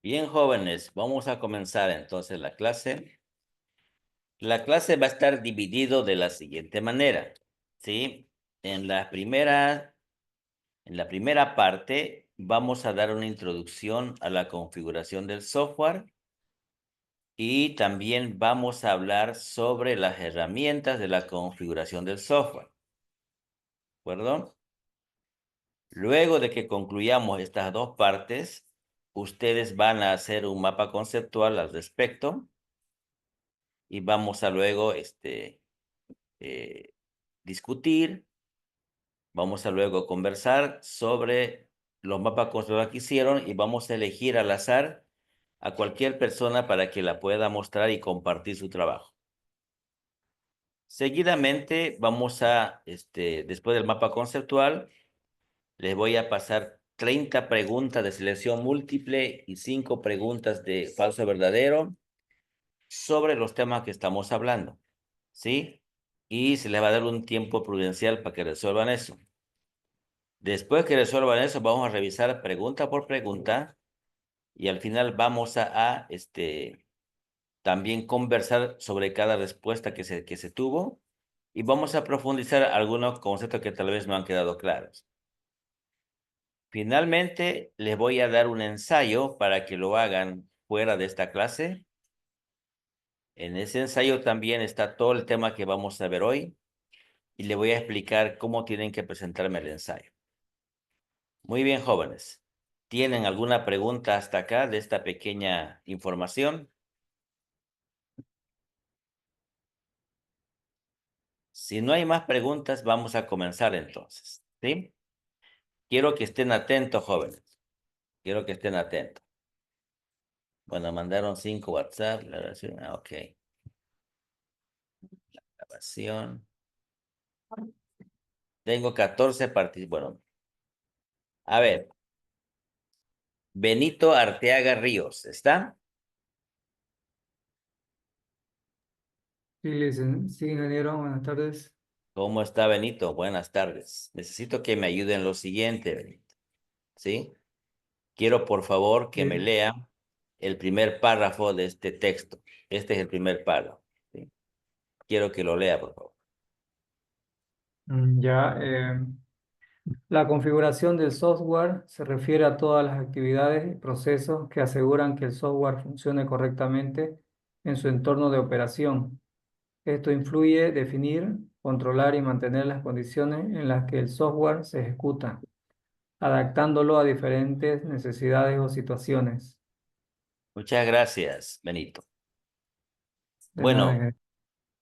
Bien, jóvenes, vamos a comenzar entonces la clase. La clase va a estar dividido de la siguiente manera, ¿sí? En la primera, en la primera parte vamos a dar una introducción a la configuración del software y también vamos a hablar sobre las herramientas de la configuración del software, ¿de acuerdo? Luego de que concluyamos estas dos partes, ustedes van a hacer un mapa conceptual al respecto y vamos a luego eh, discutir, vamos a luego conversar sobre los mapas conceptuales que hicieron y vamos a elegir al azar a cualquier persona para que la pueda mostrar y compartir su trabajo. Seguidamente vamos a, después del mapa conceptual, les voy a pasar 30 preguntas de selección múltiple y 5 preguntas de falso verdadero sobre los temas que estamos hablando, ¿sí? Y se les va a dar un tiempo prudencial para que resuelvan eso. Después que resuelvan eso, vamos a revisar pregunta por pregunta y al final vamos a también conversar sobre cada respuesta que se tuvo y vamos a profundizar algunos conceptos que tal vez no han quedado claros. Finalmente, les voy a dar un ensayo para que lo hagan fuera de esta clase. En ese ensayo también está todo el tema que vamos a ver hoy y le voy a explicar cómo tienen que presentarme el ensayo. Muy bien, jóvenes. ¿Tienen alguna pregunta hasta acá de esta pequeña información? Si no hay más preguntas, vamos a comenzar entonces, ¿sí? Quiero que estén atentos, jóvenes. Quiero que estén atentos. Bueno, mandaron 5 WhatsApp, la grabación. Ok. Grabación. Tengo 14 participantes. Bueno, a ver. Benito Arteaga Ríos, ¿está? Sí, ingeniero, buenas tardes. ¿Cómo está Benito? Buenas tardes. Necesito que me ayuden en lo siguiente, Benito, ¿sí? Quiero, por favor, que me Sí. lea el primer párrafo de este texto. Este es el primer párrafo, ¿sí? Quiero que lo lea, por favor. Ya, la configuración del software se refiere a todas las actividades y procesos que aseguran que el software funcione correctamente en su entorno de operación. Esto influye definir, controlar y mantener las condiciones en las que el software se ejecuta, adaptándolo a diferentes necesidades o situaciones. Muchas gracias, Benito. De nada, Bueno, ingeniero.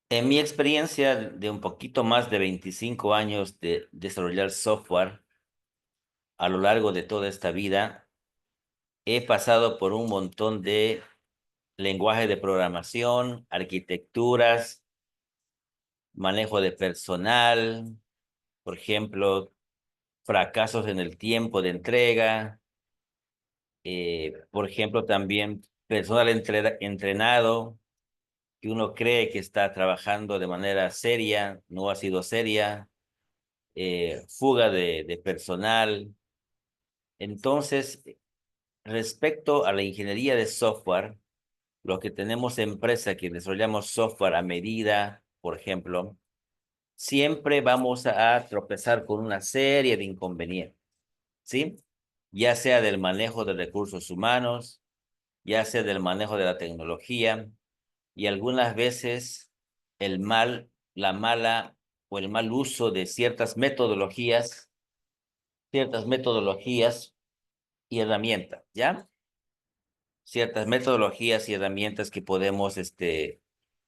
en mi experiencia de un poquito más de 25 años de desarrollar software a lo largo de toda esta vida, he pasado por un montón de lenguajes de programación, arquitecturas, manejo de personal, por ejemplo, fracasos en el tiempo de entrega, por ejemplo, también personal entrenado que uno cree que está trabajando de manera seria, no ha sido seria, fuga de personal. Entonces, respecto a la ingeniería de software, los que tenemos empresa que desarrollamos software a medida, por ejemplo, siempre vamos a tropezar con una serie de inconvenientes, ¿sí? Ya sea del manejo de recursos humanos, ya sea del manejo de la tecnología, y algunas veces la mala o el mal uso de ciertas metodologías y herramientas, ¿ya? Ciertas metodologías y herramientas que podemos,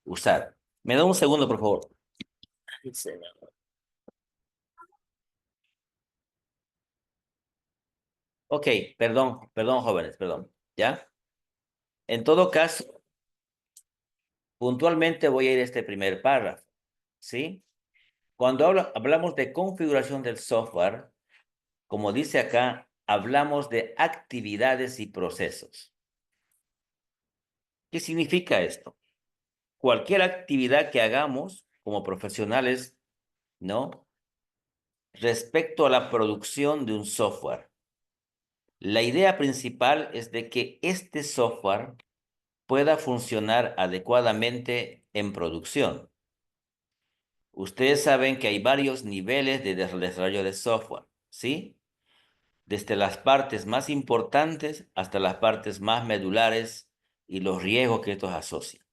usar. ¿Me da un segundo, por favor? Sí. Ok, perdón, jóvenes, perdón, ¿ya? En todo caso, puntualmente voy a ir a este primer párrafo, ¿sí? Cuando hablamos de configuración del software, como dice acá, hablamos de actividades y procesos. ¿Qué significa esto? Cualquier actividad que hagamos como profesionales, ¿no? Respecto a la producción de un software. La idea principal es de que este software pueda funcionar adecuadamente en producción. Ustedes saben que hay varios niveles de desarrollo de software, ¿sí? Desde las partes más importantes hasta las partes más medulares y los riesgos que estos asocian.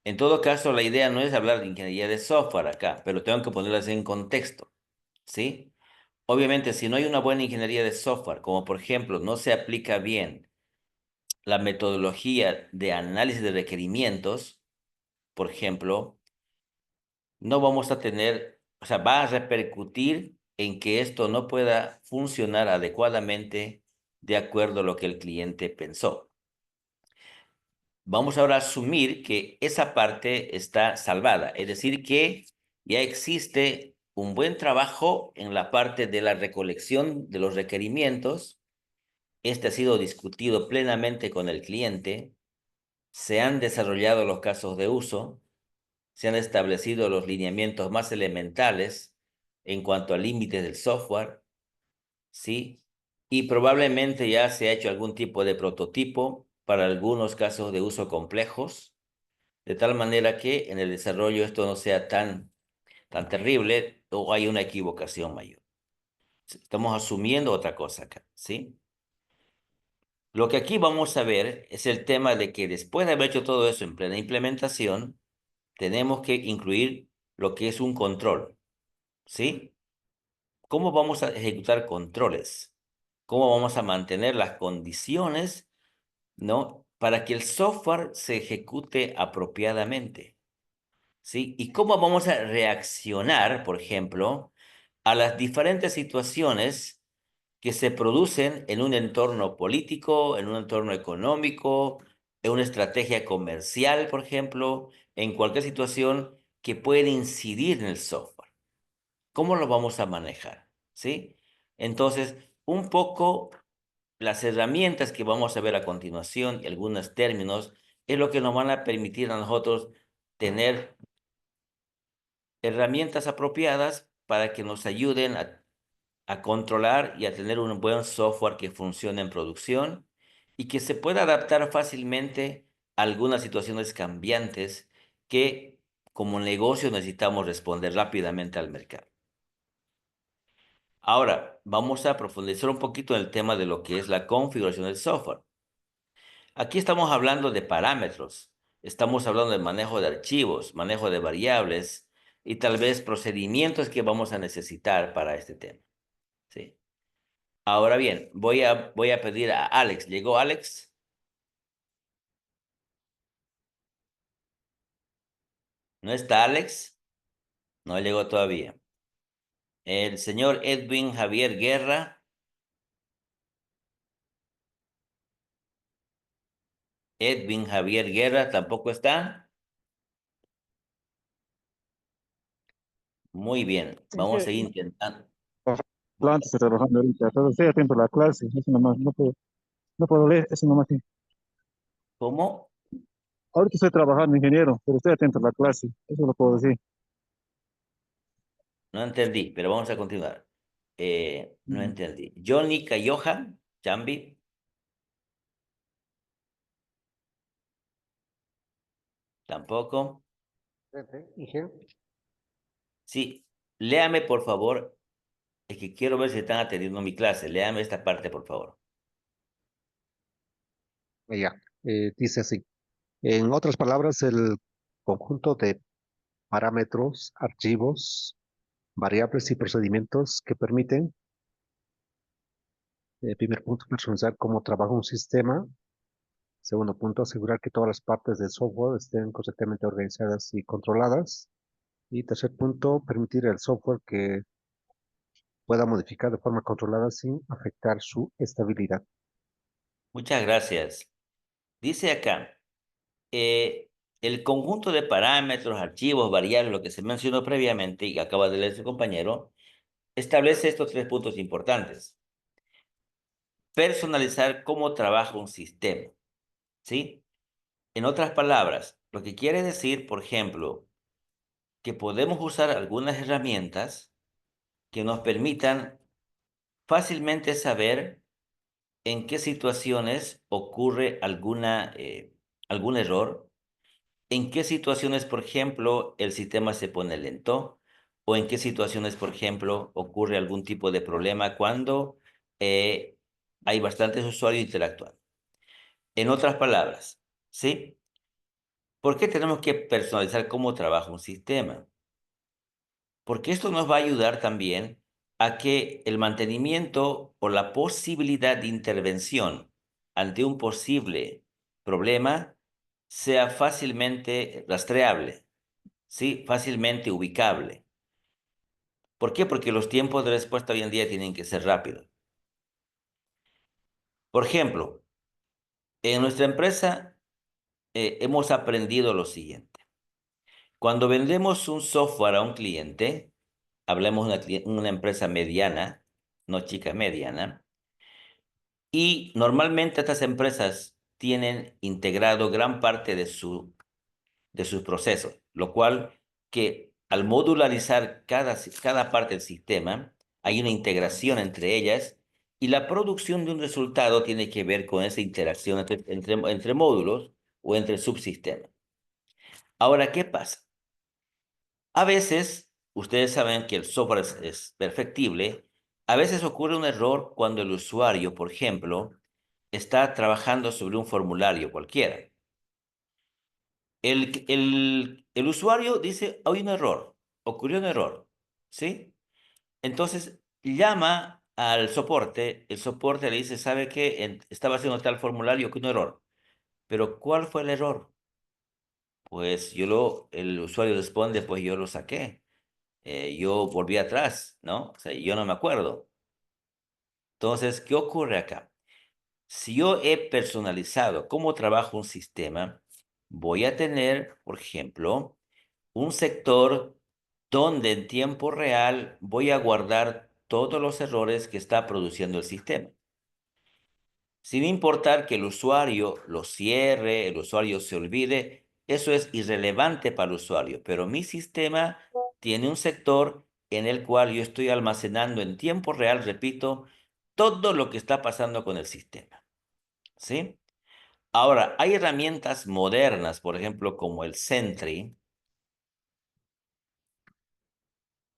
En todo caso, la idea no es hablar de ingeniería de software acá, pero tengo que ponerlas en contexto, ¿sí? Obviamente, si no hay una buena ingeniería de software, como por ejemplo no se aplica bien la metodología de análisis de requerimientos, por ejemplo, no vamos a tener, o sea, va a repercutir en que esto no pueda funcionar adecuadamente de acuerdo a lo que el cliente pensó. Vamos ahora a asumir que esa parte está salvada, es decir, que ya existe un buen trabajo en la parte de la recolección de los requerimientos. Este ha sido discutido plenamente con el cliente, se han desarrollado los casos de uso, se han establecido los lineamientos más elementales en cuanto a límites del software, ¿sí? Y probablemente ya se ha hecho algún tipo de prototipo para algunos casos de uso complejos, de tal manera que en el desarrollo esto no sea tan terrible o hay una equivocación mayor. Estamos asumiendo otra cosa acá, ¿sí? Lo que aquí vamos a ver es el tema de que después de haber hecho todo eso en plena implementación, tenemos que incluir lo que es un control, ¿sí? ¿Cómo vamos a ejecutar controles? ¿Cómo vamos a mantener las condiciones, ¿no? Para que el software se ejecute apropiadamente, ¿sí? ¿Y cómo vamos a reaccionar, por ejemplo, a las diferentes situaciones que se producen en un entorno político, en un entorno económico, en una estrategia comercial, por ejemplo, en cualquier situación que puede incidir en el software? ¿Cómo lo vamos a manejar? ¿Sí? Entonces, un poco las herramientas que vamos a ver a continuación y algunos términos es lo que nos van a permitir a nosotros tener herramientas apropiadas para que nos ayuden a controlar y a tener un buen software que funcione en producción y que se pueda adaptar fácilmente a algunas situaciones cambiantes que como negocio necesitamos responder rápidamente al mercado. Ahora, vamos a profundizar un poquito en el tema de lo que es la configuración del software. Aquí estamos hablando de parámetros, estamos hablando de manejo de archivos, manejo de variables y tal vez procedimientos que vamos a necesitar para este tema, ¿sí? Ahora bien, voy a pedir a Alex. ¿Llegó Alex? ¿No está Alex? No llegó todavía. El señor Edwin Javier Guerra. Edwin Javier Guerra tampoco está. Muy bien, vamos a seguir intentando. Antes de trabajando ahorita, pero estoy atento a la clase, eso nomás, no puedo leer, eso nomás sí. ¿Cómo? Ahorita estoy trabajando ingeniero, pero estoy atento a la clase, eso lo puedo decir. No entendí, pero vamos a continuar. No Mm. entendí. Johnny Cayoja, Chambi, tampoco. Ingeniero. Sí, léame por favor. Es que quiero ver si están atendiendo mi clase. Léame esta parte, por favor. Ya, dice así. En otras palabras, el conjunto de parámetros, archivos, variables y procedimientos que permiten, primer punto, personalizar cómo trabaja un sistema. Segundo punto, asegurar que todas las partes del software estén correctamente organizadas y controladas. Y tercer punto, permitir al software que pueda modificar de forma controlada sin afectar su estabilidad. Muchas gracias. Dice acá, eh, el conjunto de parámetros, archivos, variables, lo que se mencionó previamente y que acaba de leer su compañero, establece estos tres puntos importantes. Personalizar cómo trabaja un sistema, ¿sí? En otras palabras, lo que quiere decir, por ejemplo, que podemos usar algunas herramientas que nos permitan fácilmente saber en qué situaciones ocurre algún error, en qué situaciones, por ejemplo, el sistema se pone lento, o en qué situaciones, por ejemplo, ocurre algún tipo de problema cuando hay bastantes usuarios interactuando. En otras palabras, ¿sí? ¿Por qué tenemos que personalizar cómo trabaja un sistema? Porque esto nos va a ayudar también a que el mantenimiento o la posibilidad de intervención ante un posible problema sea fácilmente rastreable, ¿sí? Fácilmente ubicable. ¿Por qué? Porque los tiempos de respuesta hoy en día tienen que ser rápidos. Por ejemplo, en nuestra empresa hemos aprendido lo siguiente. Cuando vendemos un software a un cliente, hablemos de una empresa mediana, no chica, mediana, y normalmente estas empresas tienen integrado gran parte de sus procesos, lo cual que al modularizar cada parte del sistema, hay una integración entre ellas y la producción de un resultado tiene que ver con esa interacción entre módulos o entre subsistemas. Ahora, ¿qué pasa? A veces, ustedes saben que el software es perfectible. A veces ocurre un error cuando el usuario, por ejemplo, está trabajando sobre un formulario cualquiera. El usuario dice, hay un error, ocurrió un error, ¿sí? Entonces llama al soporte, el soporte le dice, ¿sabe qué? Estaba haciendo tal formulario que un error. Pero ¿cuál fue el error? Pues el usuario responde, pues yo lo saqué. Yo volví atrás, ¿no? O sea, yo no me acuerdo. Entonces, ¿qué ocurre acá? Si yo he personalizado cómo trabaja un sistema, voy a tener, por ejemplo, un sector donde en tiempo real voy a guardar todos los errores que está produciendo el sistema. Sin importar que el usuario lo cierre, el usuario se olvide, eso es irrelevante para el usuario, pero mi sistema tiene un sector en el cual yo estoy almacenando en tiempo real, repito, todo lo que está pasando con el sistema, ¿sí? Ahora, hay herramientas modernas, por ejemplo, como el Sentry,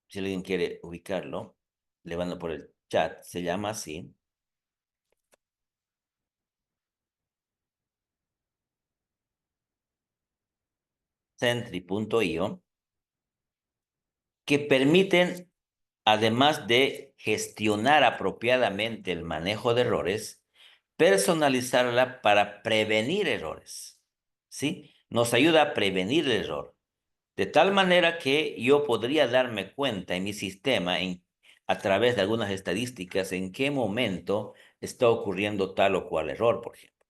si alguien quiere ubicarlo, le van por el chat, se llama así. Sentry.io, que permiten, además de gestionar apropiadamente el manejo de errores, personalizarla para prevenir errores, ¿sí? Nos ayuda a prevenir el error, de tal manera que yo podría darme cuenta en mi sistema, a través de algunas estadísticas, en qué momento está ocurriendo tal o cual error, por ejemplo,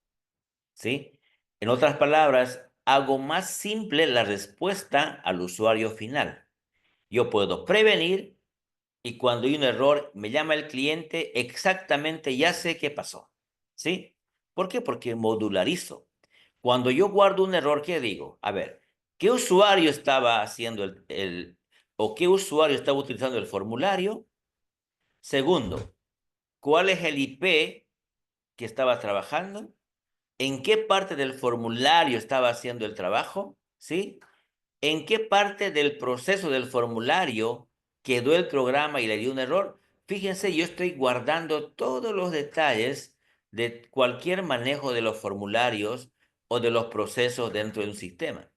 ¿sí? En otras palabras, hago más simple la respuesta al usuario final. Yo puedo prevenir y cuando hay un error, me llama el cliente, exactamente ya sé qué pasó, ¿sí? ¿Por qué? Porque modularizo. Cuando yo guardo un error, ¿qué digo? A ver, ¿qué usuario estaba haciendo o qué usuario estaba utilizando el formulario? Segundo, ¿cuál es el IP que estaba trabajando? ¿En qué parte del formulario estaba haciendo el trabajo? ¿Sí? ¿En qué parte del proceso del formulario quedó el programa y le dio un error? Fíjense, yo estoy guardando todos los detalles de cualquier manejo de los formularios o de los procesos dentro de un sistema.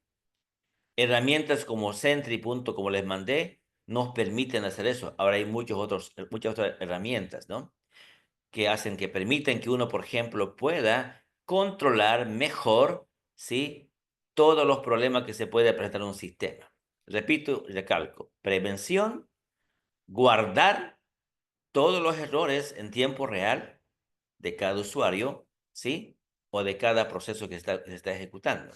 Herramientas como Sentry, como les mandé, nos permiten hacer eso. Ahora hay muchas otras herramientas, ¿no? Que permiten que uno, por ejemplo, pueda controlar mejor, ¿sí? Todos los problemas que se puede presentar en un sistema. Repito, recalco, prevención, guardar todos los errores en tiempo real de cada usuario, ¿sí? O de cada proceso que se está ejecutando.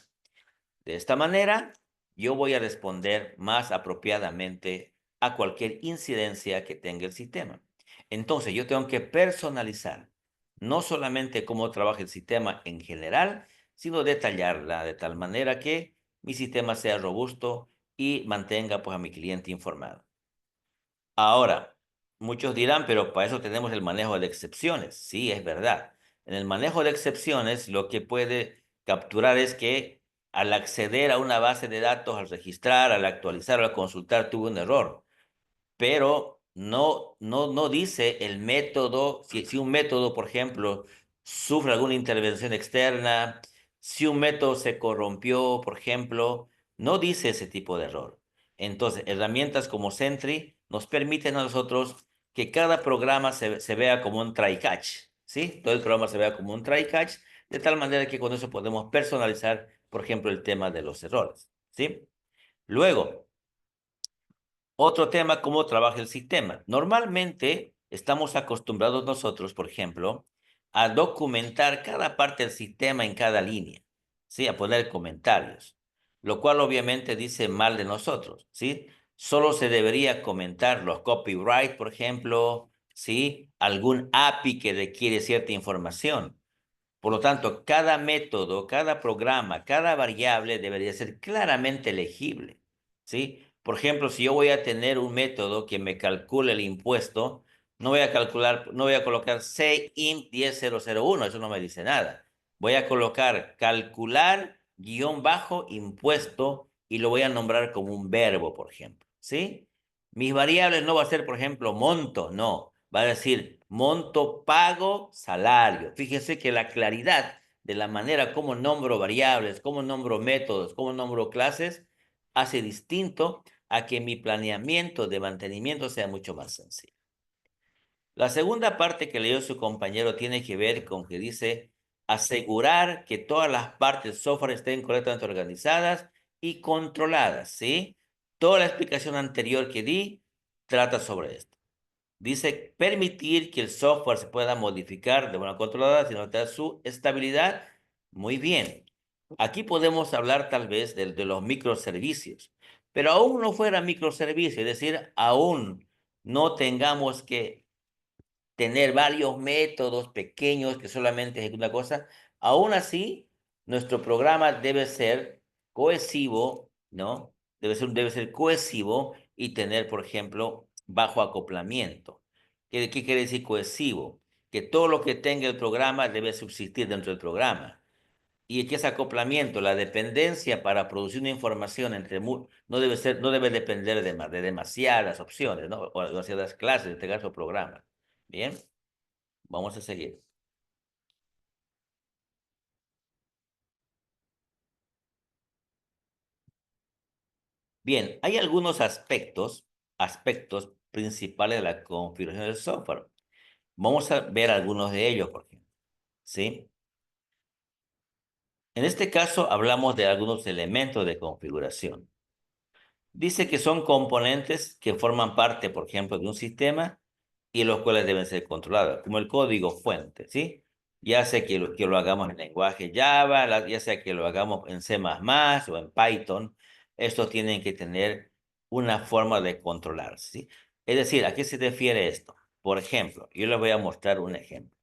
De esta manera, yo voy a responder más apropiadamente a cualquier incidencia que tenga el sistema. Entonces, yo tengo que personalizar no solamente cómo trabaja el sistema en general, sino detallarla de tal manera que mi sistema sea robusto y mantenga pues, a mi cliente informado. Ahora, muchos dirán, pero para eso tenemos el manejo de excepciones. Sí, es verdad. En el manejo de excepciones, lo que puede capturar es que al acceder a una base de datos, al registrar, al actualizar o al consultar, tuvo un error, pero no dice el método, si un método, por ejemplo, sufre alguna intervención externa, si un método se corrompió, por ejemplo, no dice ese tipo de error. Entonces, herramientas como Sentry nos permiten a nosotros que cada programa se vea como un try catch, ¿sí? Todo el programa se vea como un try catch, de tal manera que con eso podemos personalizar, por ejemplo, el tema de los errores, ¿sí? Luego, otro tema, cómo trabaja el sistema. Normalmente estamos acostumbrados nosotros, por ejemplo, a documentar cada parte del sistema en cada línea, ¿sí? A poner comentarios, lo cual obviamente dice mal de nosotros, ¿sí? Solo se debería comentar los copyright, por ejemplo, ¿sí? Algún API que requiere cierta información. Por lo tanto, cada método, cada programa, cada variable debería ser claramente legible, ¿sí? Por ejemplo, si yo voy a tener un método que me calcule el impuesto, no voy a colocar CIMP 10001, eso no me dice nada. Voy a colocar calcular guión bajo impuesto y lo voy a nombrar como un verbo, por ejemplo, ¿sí? Mis variables no va a ser, por ejemplo, monto, no. Va a decir monto pago salario. Fíjense que la claridad de la manera como nombro variables, como nombro métodos, como nombro clases, hace distinto a que mi planeamiento de mantenimiento sea mucho más sencillo. La segunda parte que leyó su compañero tiene que ver con que dice asegurar que todas las partes del software estén correctamente organizadas y controladas, ¿sí? Toda la explicación anterior que di trata sobre esto. Dice permitir que el software se pueda modificar de manera controlada sin alterar su estabilidad. Muy bien. Aquí podemos hablar tal vez de los microservicios, pero aún no fuera microservicio, es decir, aún no tengamos que tener varios métodos pequeños que solamente ejecutan una cosa. Aún así, nuestro programa debe ser cohesivo, ¿no? Debe ser cohesivo y tener, por ejemplo, bajo acoplamiento. ¿Qué quiere decir cohesivo? Que todo lo que tenga el programa debe subsistir dentro del programa. Y que ese acoplamiento, la dependencia para producir una información no debe depender de demasiadas opciones, ¿no? O demasiadas clases, en este caso programa. Bien. Vamos a seguir. Bien, hay algunos aspectos principales de la configuración del software. Vamos a ver algunos de ellos, por ejemplo. ¿Sí? En este caso hablamos de algunos elementos de configuración. Dice que son componentes que forman parte, por ejemplo, de un sistema y los cuales deben ser controlados, como el código fuente, ¿sí? Ya sea que lo hagamos en lenguaje Java, ya sea que lo hagamos en C++ o en Python, estos tienen que tener una forma de controlarse, ¿sí? Es decir, ¿a qué se refiere esto? Por ejemplo, yo les voy a mostrar un ejemplo.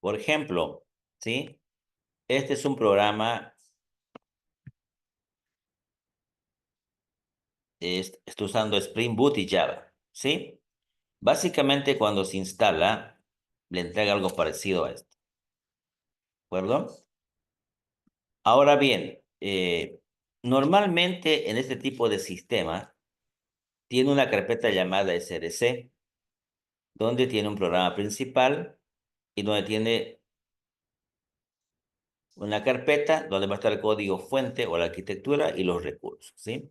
Por ejemplo, ¿sí? Este es un programa, estoy usando Spring Boot y Java, ¿sí? Básicamente cuando se instala, le entrega algo parecido a esto, ¿de acuerdo? Ahora bien, normalmente en este tipo de sistema tiene una carpeta llamada SRC, donde tiene un programa principal y donde tiene una carpeta donde va a estar el código fuente o la arquitectura y los recursos, ¿sí?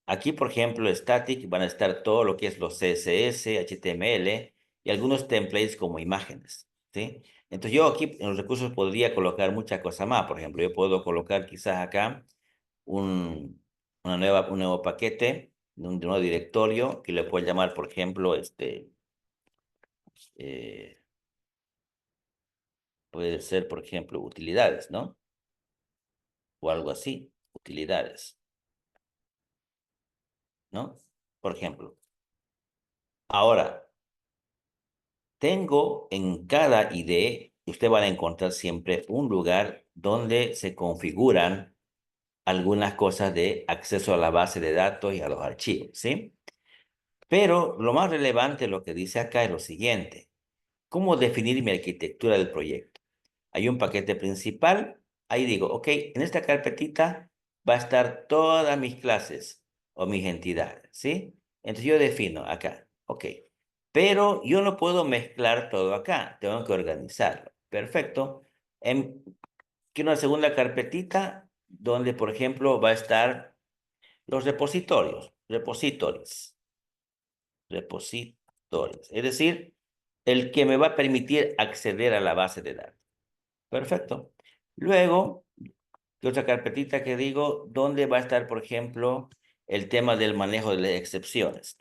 Aquí, por ejemplo, static van a estar todo lo que es los CSS, HTML y algunos templates como imágenes, ¿sí? Entonces yo aquí en los recursos podría colocar muchas cosas más. Por ejemplo, yo puedo colocar quizás acá un nuevo paquete, un nuevo directorio que le puedo llamar, por ejemplo, eh, puede ser, por ejemplo, utilidades, ¿no? O algo así, utilidades, ¿no? Por ejemplo. Ahora, tengo en cada IDE, usted va a encontrar siempre un lugar donde se configuran algunas cosas de acceso a la base de datos y a los archivos, ¿sí? Pero lo más relevante, lo que dice acá es lo siguiente. ¿Cómo definir mi arquitectura del proyecto? Hay un paquete principal, ahí digo, ok, en esta carpetita va a estar todas mis clases o mis entidades, ¿sí? Entonces yo defino acá, ok, pero yo no puedo mezclar todo acá, tengo que organizarlo. Perfecto. Quiero una segunda carpetita donde, por ejemplo, va a estar los repositorios, es decir, el que me va a permitir acceder a la base de datos. Perfecto. Luego, ¿qué otra carpetita que digo? ¿Dónde va a estar, por ejemplo, el tema del manejo de las excepciones?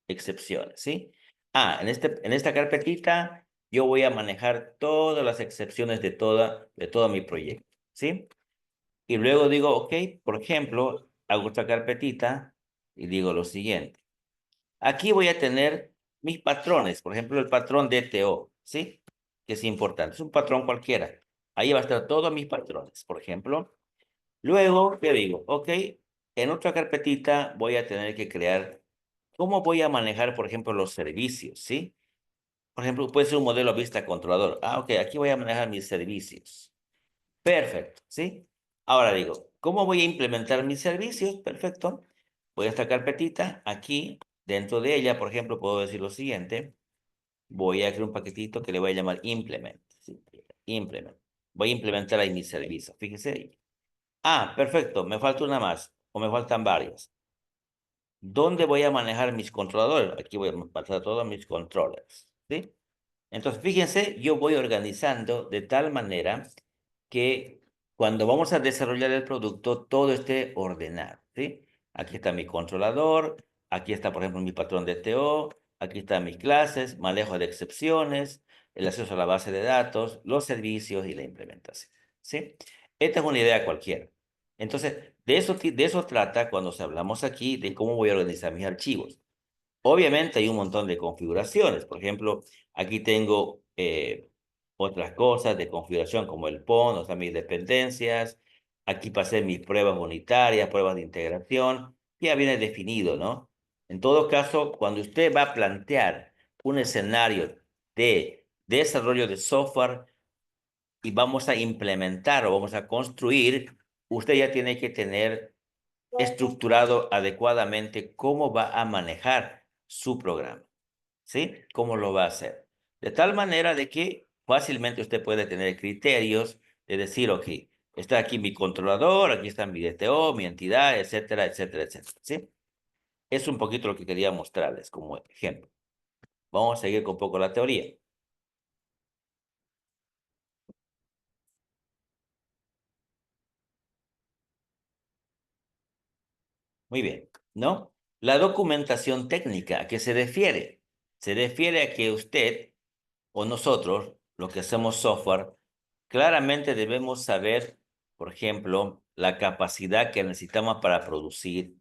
Excepciones, ¿sí? En esta carpetita yo voy a manejar todas las excepciones de todo mi proyecto, ¿sí? Y luego digo, ok, por ejemplo, hago esta carpetita y digo lo siguiente. Aquí voy a tener mis patrones, por ejemplo, el patrón DTO, ¿sí? Que es importante, es un patrón cualquiera. Ahí va a estar todos mis patrones, por ejemplo. Luego, ¿qué digo? Ok, en otra carpetita voy a tener que crear cómo voy a manejar, por ejemplo, los servicios, ¿sí? Por ejemplo, puede ser un modelo vista controlador. Ok, aquí voy a manejar mis servicios. Perfecto, ¿sí? Ahora digo, ¿cómo voy a implementar mis servicios? Perfecto. Voy a esta carpetita, aquí, dentro de ella, por ejemplo, puedo decir lo siguiente. Voy a crear un paquetito que le voy a llamar implement, ¿sí? Implement. Voy a implementar ahí mis servicios, fíjese ahí. Perfecto, me falta una más, o me faltan varias. ¿Dónde voy a manejar mis controladores? Aquí voy a pasar todos mis controllers, ¿sí? Entonces, fíjense, yo voy organizando de tal manera que cuando vamos a desarrollar el producto, todo esté ordenado, ¿sí? Aquí está mi controlador, aquí está, por ejemplo, mi patrón de TO, aquí están mis clases, manejo de excepciones, el acceso a la base de datos, los servicios y la implementación, ¿sí? Esta es una idea cualquiera. Entonces, de eso trata cuando hablamos aquí de cómo voy a organizar mis archivos. Obviamente hay un montón de configuraciones. Por ejemplo, aquí tengo otras cosas de configuración como el PON, o sea, mis dependencias. Aquí pasé mis pruebas unitarias, pruebas de integración. Ya viene definido, ¿no? En todo caso, cuando usted va a plantear un escenario de desarrollo de software y vamos a implementar o vamos a construir, usted ya tiene que tener estructurado adecuadamente cómo va a manejar su programa, ¿sí? ¿Cómo lo va a hacer? De tal manera de que fácilmente usted puede tener criterios de decir, ok, está aquí mi controlador, aquí está mi DTO, mi entidad, etcétera, etcétera, etcétera, ¿sí? Es un poquito lo que quería mostrarles como ejemplo. Vamos a seguir con un poco la teoría. Muy bien, ¿no? La documentación técnica, ¿a qué se refiere? Se refiere a que usted o nosotros, los que hacemos software, claramente debemos saber, por ejemplo, la capacidad que necesitamos para producir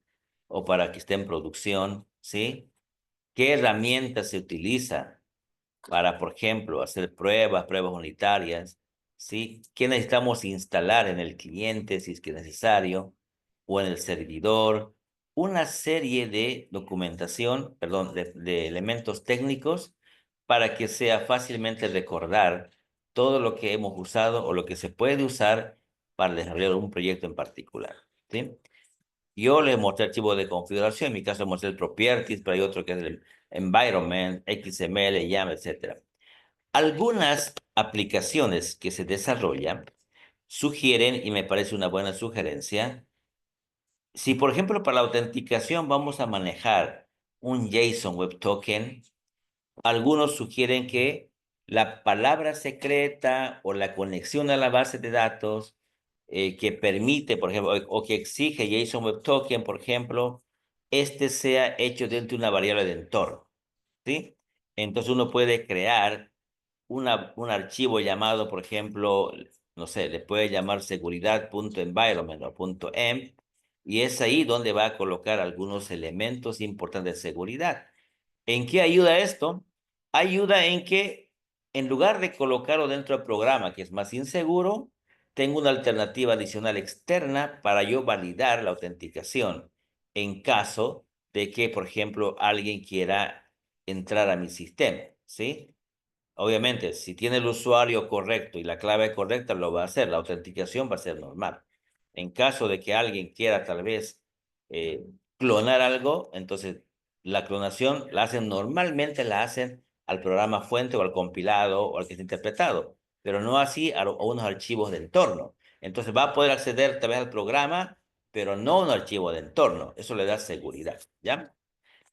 o para que esté en producción, ¿sí? ¿Qué herramientas se utiliza? para, por ejemplo, hacer pruebas unitarias, ¿sí? ¿Qué necesitamos instalar en el cliente si es que es necesario? O en el servidor. Una serie de documentación, perdón, de elementos técnicos para que sea fácilmente recordar todo lo que hemos usado o lo que se puede usar para desarrollar un proyecto en particular, ¿sí? Yo les mostré archivos de configuración, en mi caso mostré el properties, pero hay otro que es el environment, XML, YAML, etc. Algunas aplicaciones que se desarrollan sugieren, y me parece una buena sugerencia, si por ejemplo para la autenticación vamos a manejar un JSON Web Token, algunos sugieren que la palabra secreta o la conexión a la base de datos que permite, por ejemplo, o que exige JSON Web Token, por ejemplo, este sea hecho dentro de una variable de entorno, ¿sí? Entonces uno puede crear un archivo llamado, por ejemplo, no sé, le puede llamar seguridad.environment o .env, y es ahí donde va a colocar algunos elementos importantes de seguridad. ¿En qué ayuda esto? Ayuda en que en lugar de colocarlo dentro del programa, que es más inseguro, tengo una alternativa adicional externa para yo validar la autenticación en caso de que, por ejemplo, alguien quiera entrar a mi sistema, ¿sí? Obviamente, si tiene el usuario correcto y la clave correcta, lo va a hacer. La autenticación va a ser normal. En caso de que alguien quiera tal vez eh, clonar algo, entonces la clonación normalmente la hacen al programa fuente o al compilado o al que está interpretado, pero no así a unos archivos de entorno. Entonces va a poder acceder tal vez al programa, pero no a un archivo de entorno. Eso le da seguridad, ¿ya?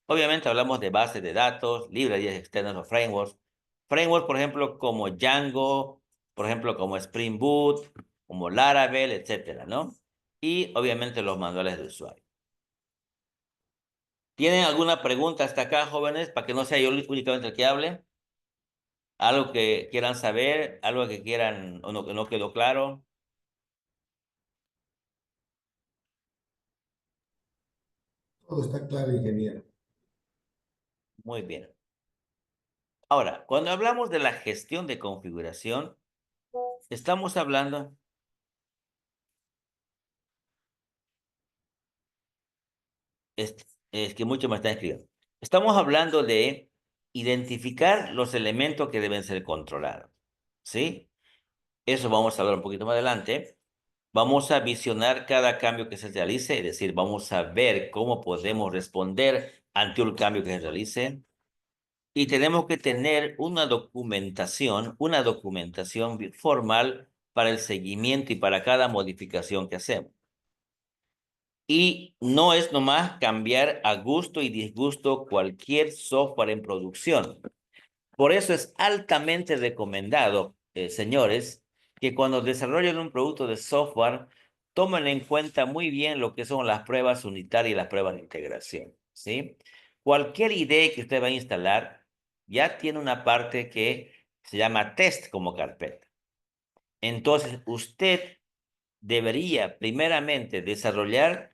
Obviamente hablamos de bases de datos, librerías externas o frameworks. Frameworks, por ejemplo, como Django, por ejemplo, como Spring Boot, como Laravel, etcétera, ¿no? Y obviamente los manuales de usuario. ¿Tienen alguna pregunta hasta acá, jóvenes? Para que no sea yo únicamente el que hable. ¿Algo que quieran saber? ¿Algo que quieran o no, que no quedó claro? Todo está claro, ingeniero. Muy bien. Ahora, cuando hablamos de la gestión de configuración, estamos hablando... Es, es que mucho me están escribiendo. Estamos hablando de identificar los elementos que deben ser controlados, ¿sí? Eso vamos a hablar un poquito más adelante. Vamos a visionar cada cambio que se realice, es decir, vamos a ver cómo podemos responder ante un cambio que se realice. Y tenemos que tener una documentación formal para el seguimiento y para cada modificación que hacemos. Y no es nomás cambiar a gusto y disgusto cualquier software en producción. Por eso es altamente recomendado, señores, que cuando desarrollen un producto de software, tomen en cuenta muy bien lo que son las pruebas unitarias y las pruebas de integración, ¿sí? Cualquier idea que usted va a instalar ya tiene una parte que se llama test como carpeta. Entonces, usted debería primeramente desarrollar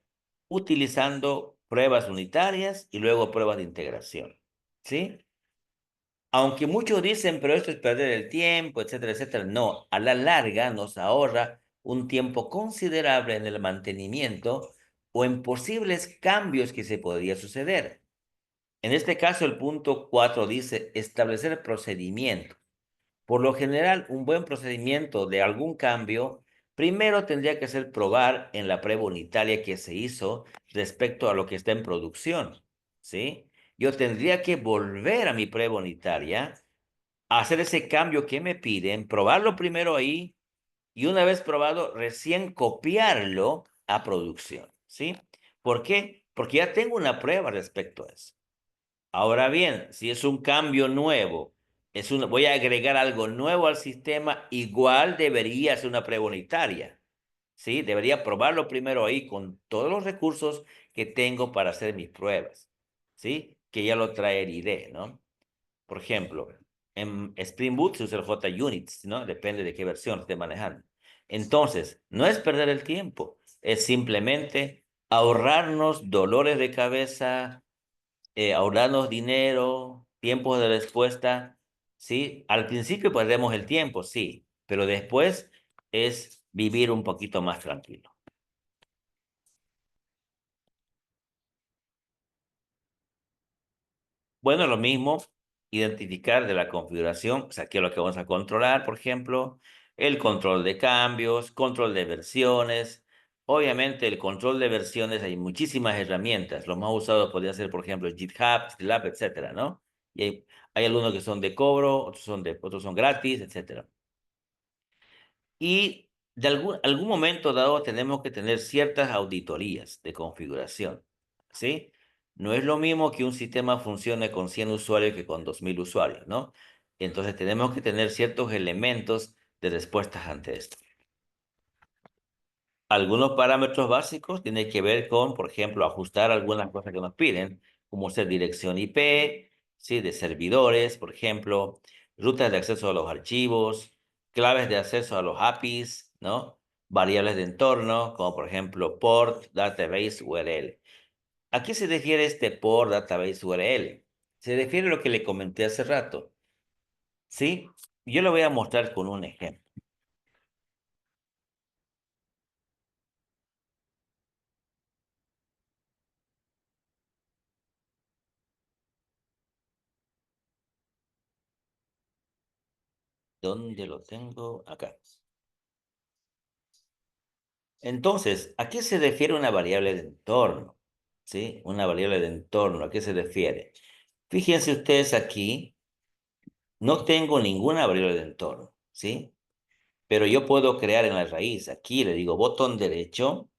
utilizando pruebas unitarias y luego pruebas de integración, ¿sí? Aunque muchos dicen, pero esto es perder el tiempo, etcétera, etcétera. No, a la larga nos ahorra un tiempo considerable en el mantenimiento o en posibles cambios que se podría suceder. En este caso, el punto 4 dice establecer procedimiento. Por lo general, un buen procedimiento de algún cambio, primero tendría que ser probar en la prueba unitaria que se hizo respecto a lo que está en producción, ¿sí? Yo tendría que volver a mi prueba unitaria, hacer ese cambio que me piden, probarlo primero ahí y una vez probado, recién copiarlo a producción, ¿sí? ¿Por qué? Porque ya tengo una prueba respecto a eso. Ahora bien, si es un cambio nuevo, voy a agregar algo nuevo al sistema, igual debería ser una prueba unitaria, ¿sí? Debería probarlo primero ahí con todos los recursos que tengo para hacer mis pruebas, ¿sí? Que ya lo trae el IDE, ¿no? Por ejemplo, en Spring Boot se usa el JUnit, ¿no? Depende de qué versión esté manejando. Entonces, no es perder el tiempo, es simplemente ahorrarnos dolores de cabeza, ahorrarnos dinero, tiempos de respuesta ¿sí? Al principio perdemos el tiempo, sí, pero después es vivir un poquito más tranquilo. Bueno, lo mismo, identificar de la configuración, o sea, qué es lo que vamos a controlar, por ejemplo, el control de cambios, control de versiones. Obviamente, el control de versiones, hay muchísimas herramientas. Los más usados podrían ser, por ejemplo, GitHub, GitLab, etcétera, ¿no? Y hay algunos que son de cobro, otros son gratis, etcétera. Y de algún momento dado tenemos que tener ciertas auditorías de configuración, ¿sí? No es lo mismo que un sistema funcione con 100 usuarios que con 2000 usuarios, ¿no? Entonces tenemos que tener ciertos elementos de respuestas ante esto. Algunos parámetros básicos tienen que ver con, por ejemplo, ajustar algunas cosas que nos piden, como ser dirección IP, ¿sí? De servidores, por ejemplo, rutas de acceso a los archivos, claves de acceso a los APIs, ¿no? Variables de entorno, como por ejemplo port, database, URL. ¿A qué se refiere este port, database, URL? Se refiere a lo que le comenté hace rato, ¿sí? Yo lo voy a mostrar con un ejemplo. ¿Dónde lo tengo? Acá. Entonces, ¿a qué se refiere una variable de entorno? ¿Sí? Una variable de entorno, ¿a qué se refiere? Fíjense ustedes aquí, no tengo ninguna variable de entorno, ¿sí? Pero yo puedo crear en la raíz. Aquí le digo botón derecho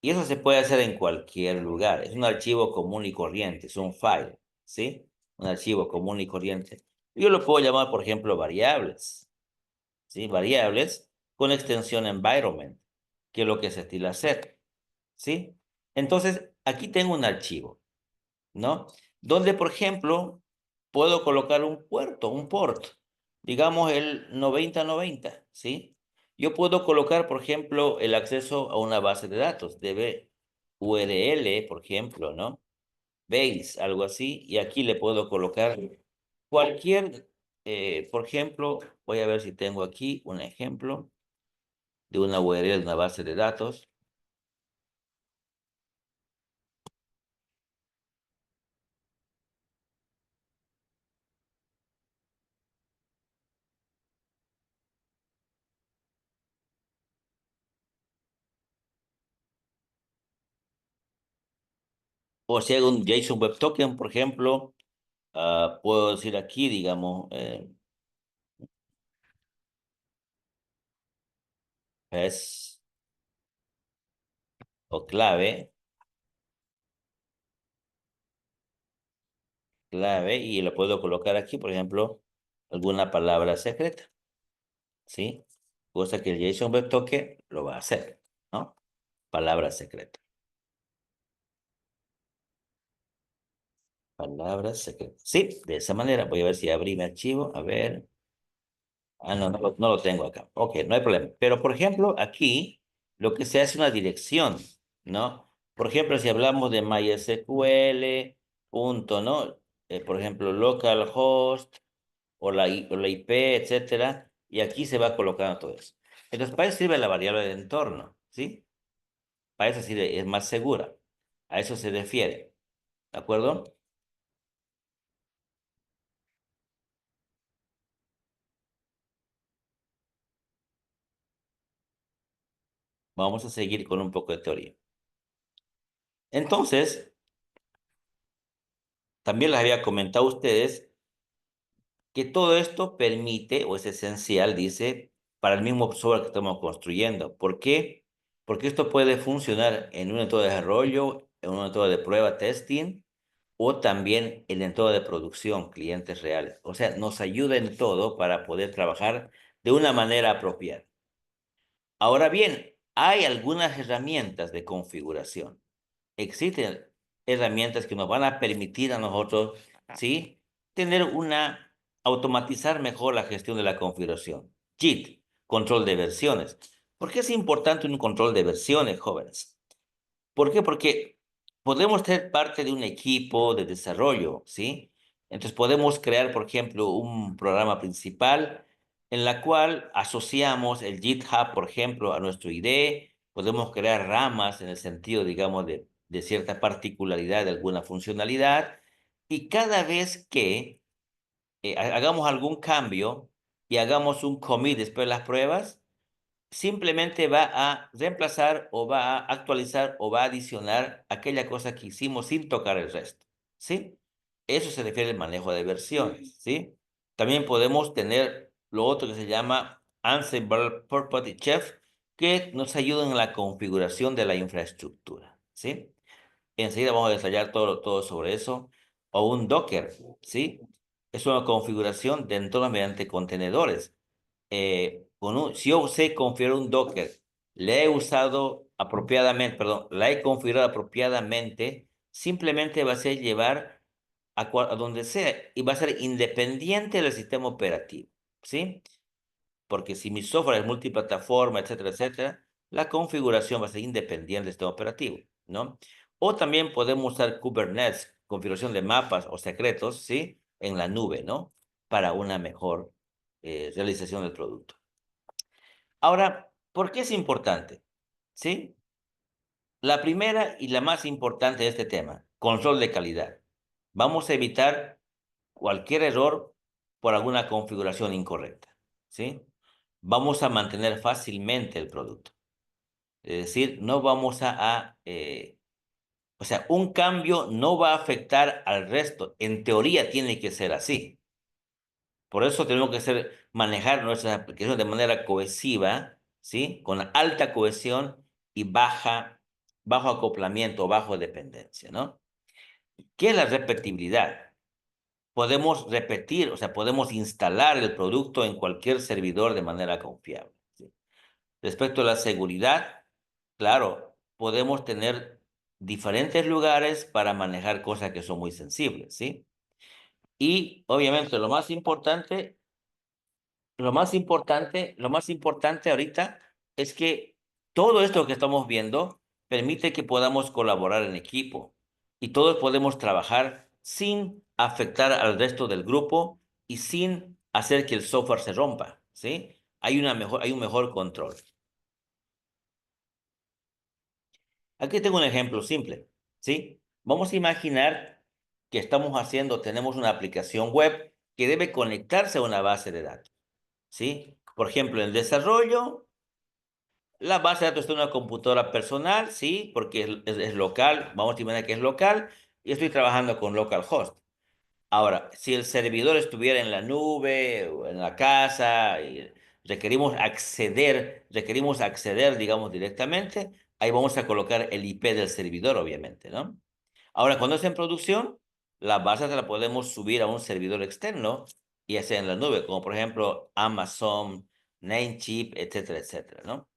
y eso se puede hacer en cualquier lugar. Es un archivo común y corriente, es un file, ¿sí? Un archivo común y corriente. Yo lo puedo llamar, por ejemplo, variables, ¿sí? Variables con extensión environment, que es lo que se estila hacer. ¿Sí? Entonces, aquí tengo un archivo, ¿no? Donde, por ejemplo, puedo colocar un port, digamos el 9090, ¿sí? Yo puedo colocar, por ejemplo, el acceso a una base de datos, de URL, por ejemplo, ¿no? Base, algo así, y aquí le puedo colocar cualquier, por ejemplo, voy a ver si tengo aquí un ejemplo de una URL de una base de datos. O si hago un JSON Web Token, por ejemplo, puedo decir aquí, digamos, es o clave, y lo puedo colocar aquí, por ejemplo, alguna palabra secreta, ¿sí? Cosa que el JSON Web Token lo va a hacer, ¿no? Palabra secreta. Palabra secreta. Sí, de esa manera. Voy a ver si abrí mi archivo. A ver. Ah, no, no lo tengo acá. Ok, no hay problema. Pero, por ejemplo, aquí lo que se hace es una dirección, ¿no? Por ejemplo, si hablamos de MySQL, punto, ¿no? Por ejemplo, localhost o la IP, etcétera. Y aquí se va colocando todo eso. Entonces, para eso sirve la variable de entorno, ¿sí? Para eso sirve, es más segura. A eso se refiere. ¿De acuerdo? Vamos a seguir con un poco de teoría. Entonces, también les había comentado a ustedes que todo esto permite o es esencial, dice, para el mismo software que estamos construyendo. ¿Por qué? Porque esto puede funcionar en un entorno de desarrollo, en un entorno de prueba, testing, o también en el entorno de producción, clientes reales. O sea, nos ayuda en todo para poder trabajar de una manera apropiada. Ahora bien, hay algunas herramientas de configuración. Existen herramientas que nos van a permitir a nosotros, ¿sí? Automatizar mejor la gestión de la configuración. Git, control de versiones. ¿Por qué es importante un control de versiones, jóvenes? ¿Por qué? Porque podemos ser parte de un equipo de desarrollo, ¿sí? Entonces podemos crear, por ejemplo, un programa principal en la cual asociamos el GitHub, por ejemplo, a nuestro IDE. Podemos crear ramas en el sentido, digamos, de cierta particularidad de alguna funcionalidad. Y cada vez que hagamos algún cambio y hagamos un commit después de las pruebas, simplemente va a reemplazar o va a actualizar o va a adicionar aquella cosa que hicimos sin tocar el resto, ¿sí? Eso se refiere al manejo de versiones, ¿sí? También podemos tener lo otro que se llama Ansible Property Chef, que nos ayuda en la configuración de la infraestructura, ¿sí? Enseguida vamos a detallar todo sobre eso. O un Docker, ¿sí? Es una configuración de entornos mediante contenedores. Si yo sé configurar un Docker, le he usado apropiadamente, perdón, la he configurado apropiadamente, simplemente va a ser llevar a donde sea y va a ser independiente del sistema operativo, ¿sí? Porque si mi software es multiplataforma, etcétera, etcétera, la configuración va a ser independiente del sistema operativo, ¿no? O también podemos usar Kubernetes, configuración de mapas o secretos, ¿sí? En la nube, ¿no? Para una mejor realización del producto. Ahora, ¿por qué es importante? ¿Sí? La primera y la más importante de este tema, control de calidad. Vamos a evitar cualquier error por alguna configuración incorrecta, ¿sí? Vamos a mantener fácilmente el producto. Es decir, no vamos o sea, un cambio no va a afectar al resto. En teoría tiene que ser así. Por eso tenemos que manejar nuestras aplicaciones de manera cohesiva, ¿sí? Con alta cohesión y bajo acoplamiento, bajo dependencia, ¿no? ¿Qué es la repetibilidad? Podemos repetir, o sea, podemos instalar el producto en cualquier servidor de manera confiable, ¿sí? Respecto a la seguridad, claro, podemos tener diferentes lugares para manejar cosas que son muy sensibles, ¿sí? Y obviamente lo más importante ahorita es que todo esto que estamos viendo permite que podamos colaborar en equipo y todos podemos trabajar sin afectar al resto del grupo y sin hacer que el software se rompa, ¿sí? Hay un mejor control. Aquí tengo un ejemplo simple, ¿sí? Vamos a imaginar que tenemos una aplicación web que debe conectarse a una base de datos, ¿sí? Por ejemplo, en el desarrollo, la base de datos está en una computadora personal, ¿sí? Porque es local, vamos a imaginar que es local, y estoy trabajando con localhost. Ahora, si el servidor estuviera en la nube o en la casa y requerimos acceder, digamos, directamente, ahí vamos a colocar el IP del servidor, obviamente, ¿no? Ahora, cuando es en producción, la base la podemos subir a un servidor externo, ya sea en la nube, como por ejemplo Amazon, Namecheap, etcétera, etcétera, ¿no?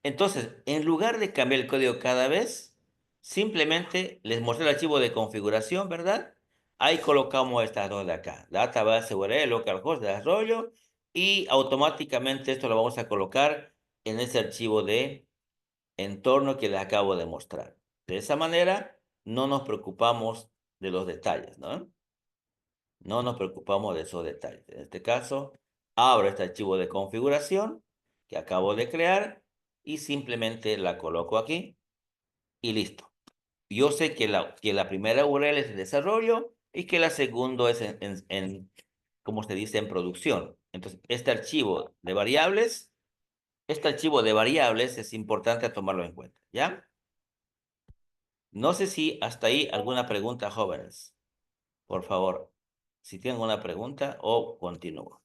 Entonces, en lugar de cambiar el código cada vez, simplemente les mostré el archivo de configuración, ¿verdad? Ahí colocamos estas dos de acá, database URL, localhost, desarrollo, y automáticamente esto lo vamos a colocar en ese archivo de entorno que les acabo de mostrar. De esa manera, no nos preocupamos de los detalles, ¿no? No nos preocupamos de esos detalles. En este caso, abro este archivo de configuración que acabo de crear y simplemente la coloco aquí y listo. Yo sé que la primera URL es de desarrollo y que la segunda es como se dice, en producción. Entonces, este archivo de variables es importante tomarlo en cuenta, ¿ya? No sé si hasta ahí alguna pregunta, jóvenes. Por favor, si tienen una pregunta o continúo.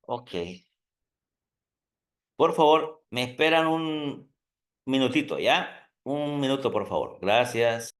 Ok. Por favor, me esperan un minutito, ¿ya? Un minuto, por favor. Gracias.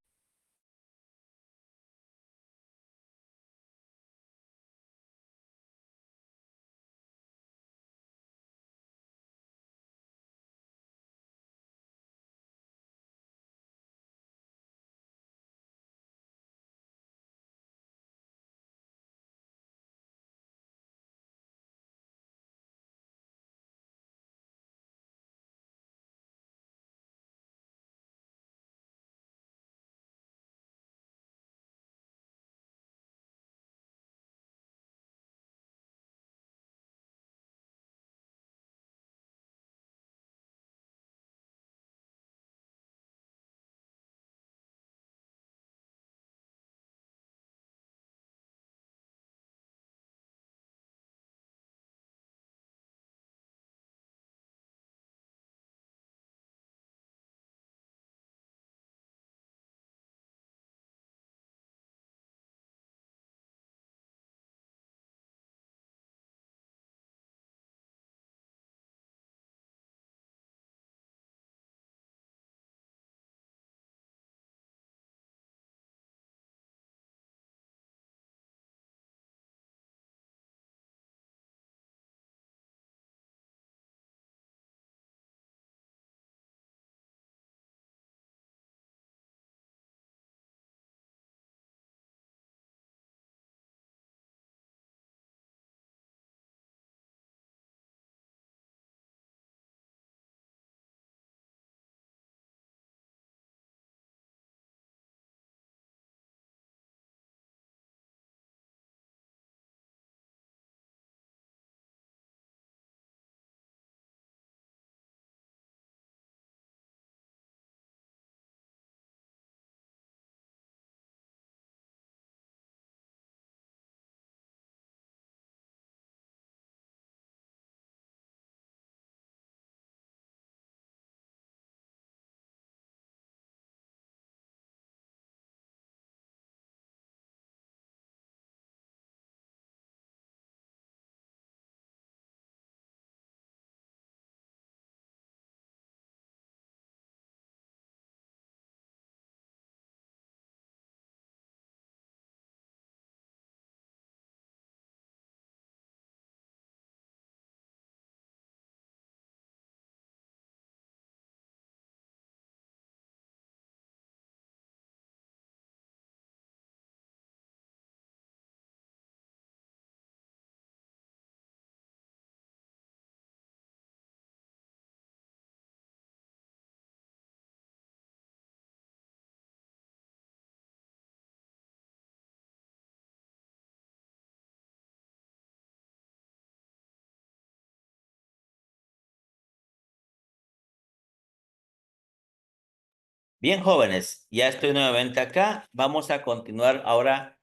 Bien, jóvenes, ya estoy nuevamente acá. Vamos a continuar ahora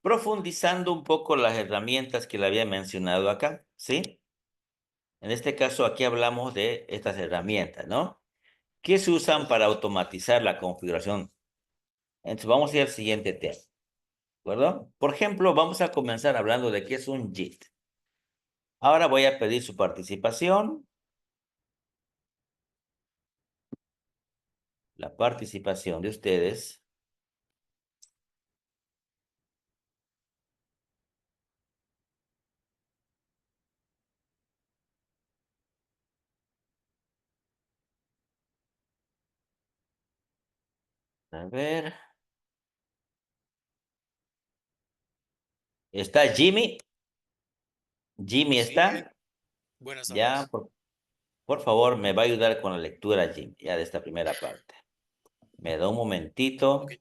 profundizando un poco las herramientas que le había mencionado acá, ¿sí? En este caso, aquí hablamos de estas herramientas, ¿no? Que se usan para automatizar la configuración. Entonces, vamos a ir al siguiente tema, ¿de acuerdo? Por ejemplo, vamos a comenzar hablando de qué es un JIT. Ahora voy a pedir su participación. La participación de ustedes. A ver. ¿Está Jimmy? ¿Jimmy Sí, está? buenas Ya, tardes. por favor, me va a ayudar con la lectura, Jimmy, ya de esta primera parte. Me da un momentito. Ok.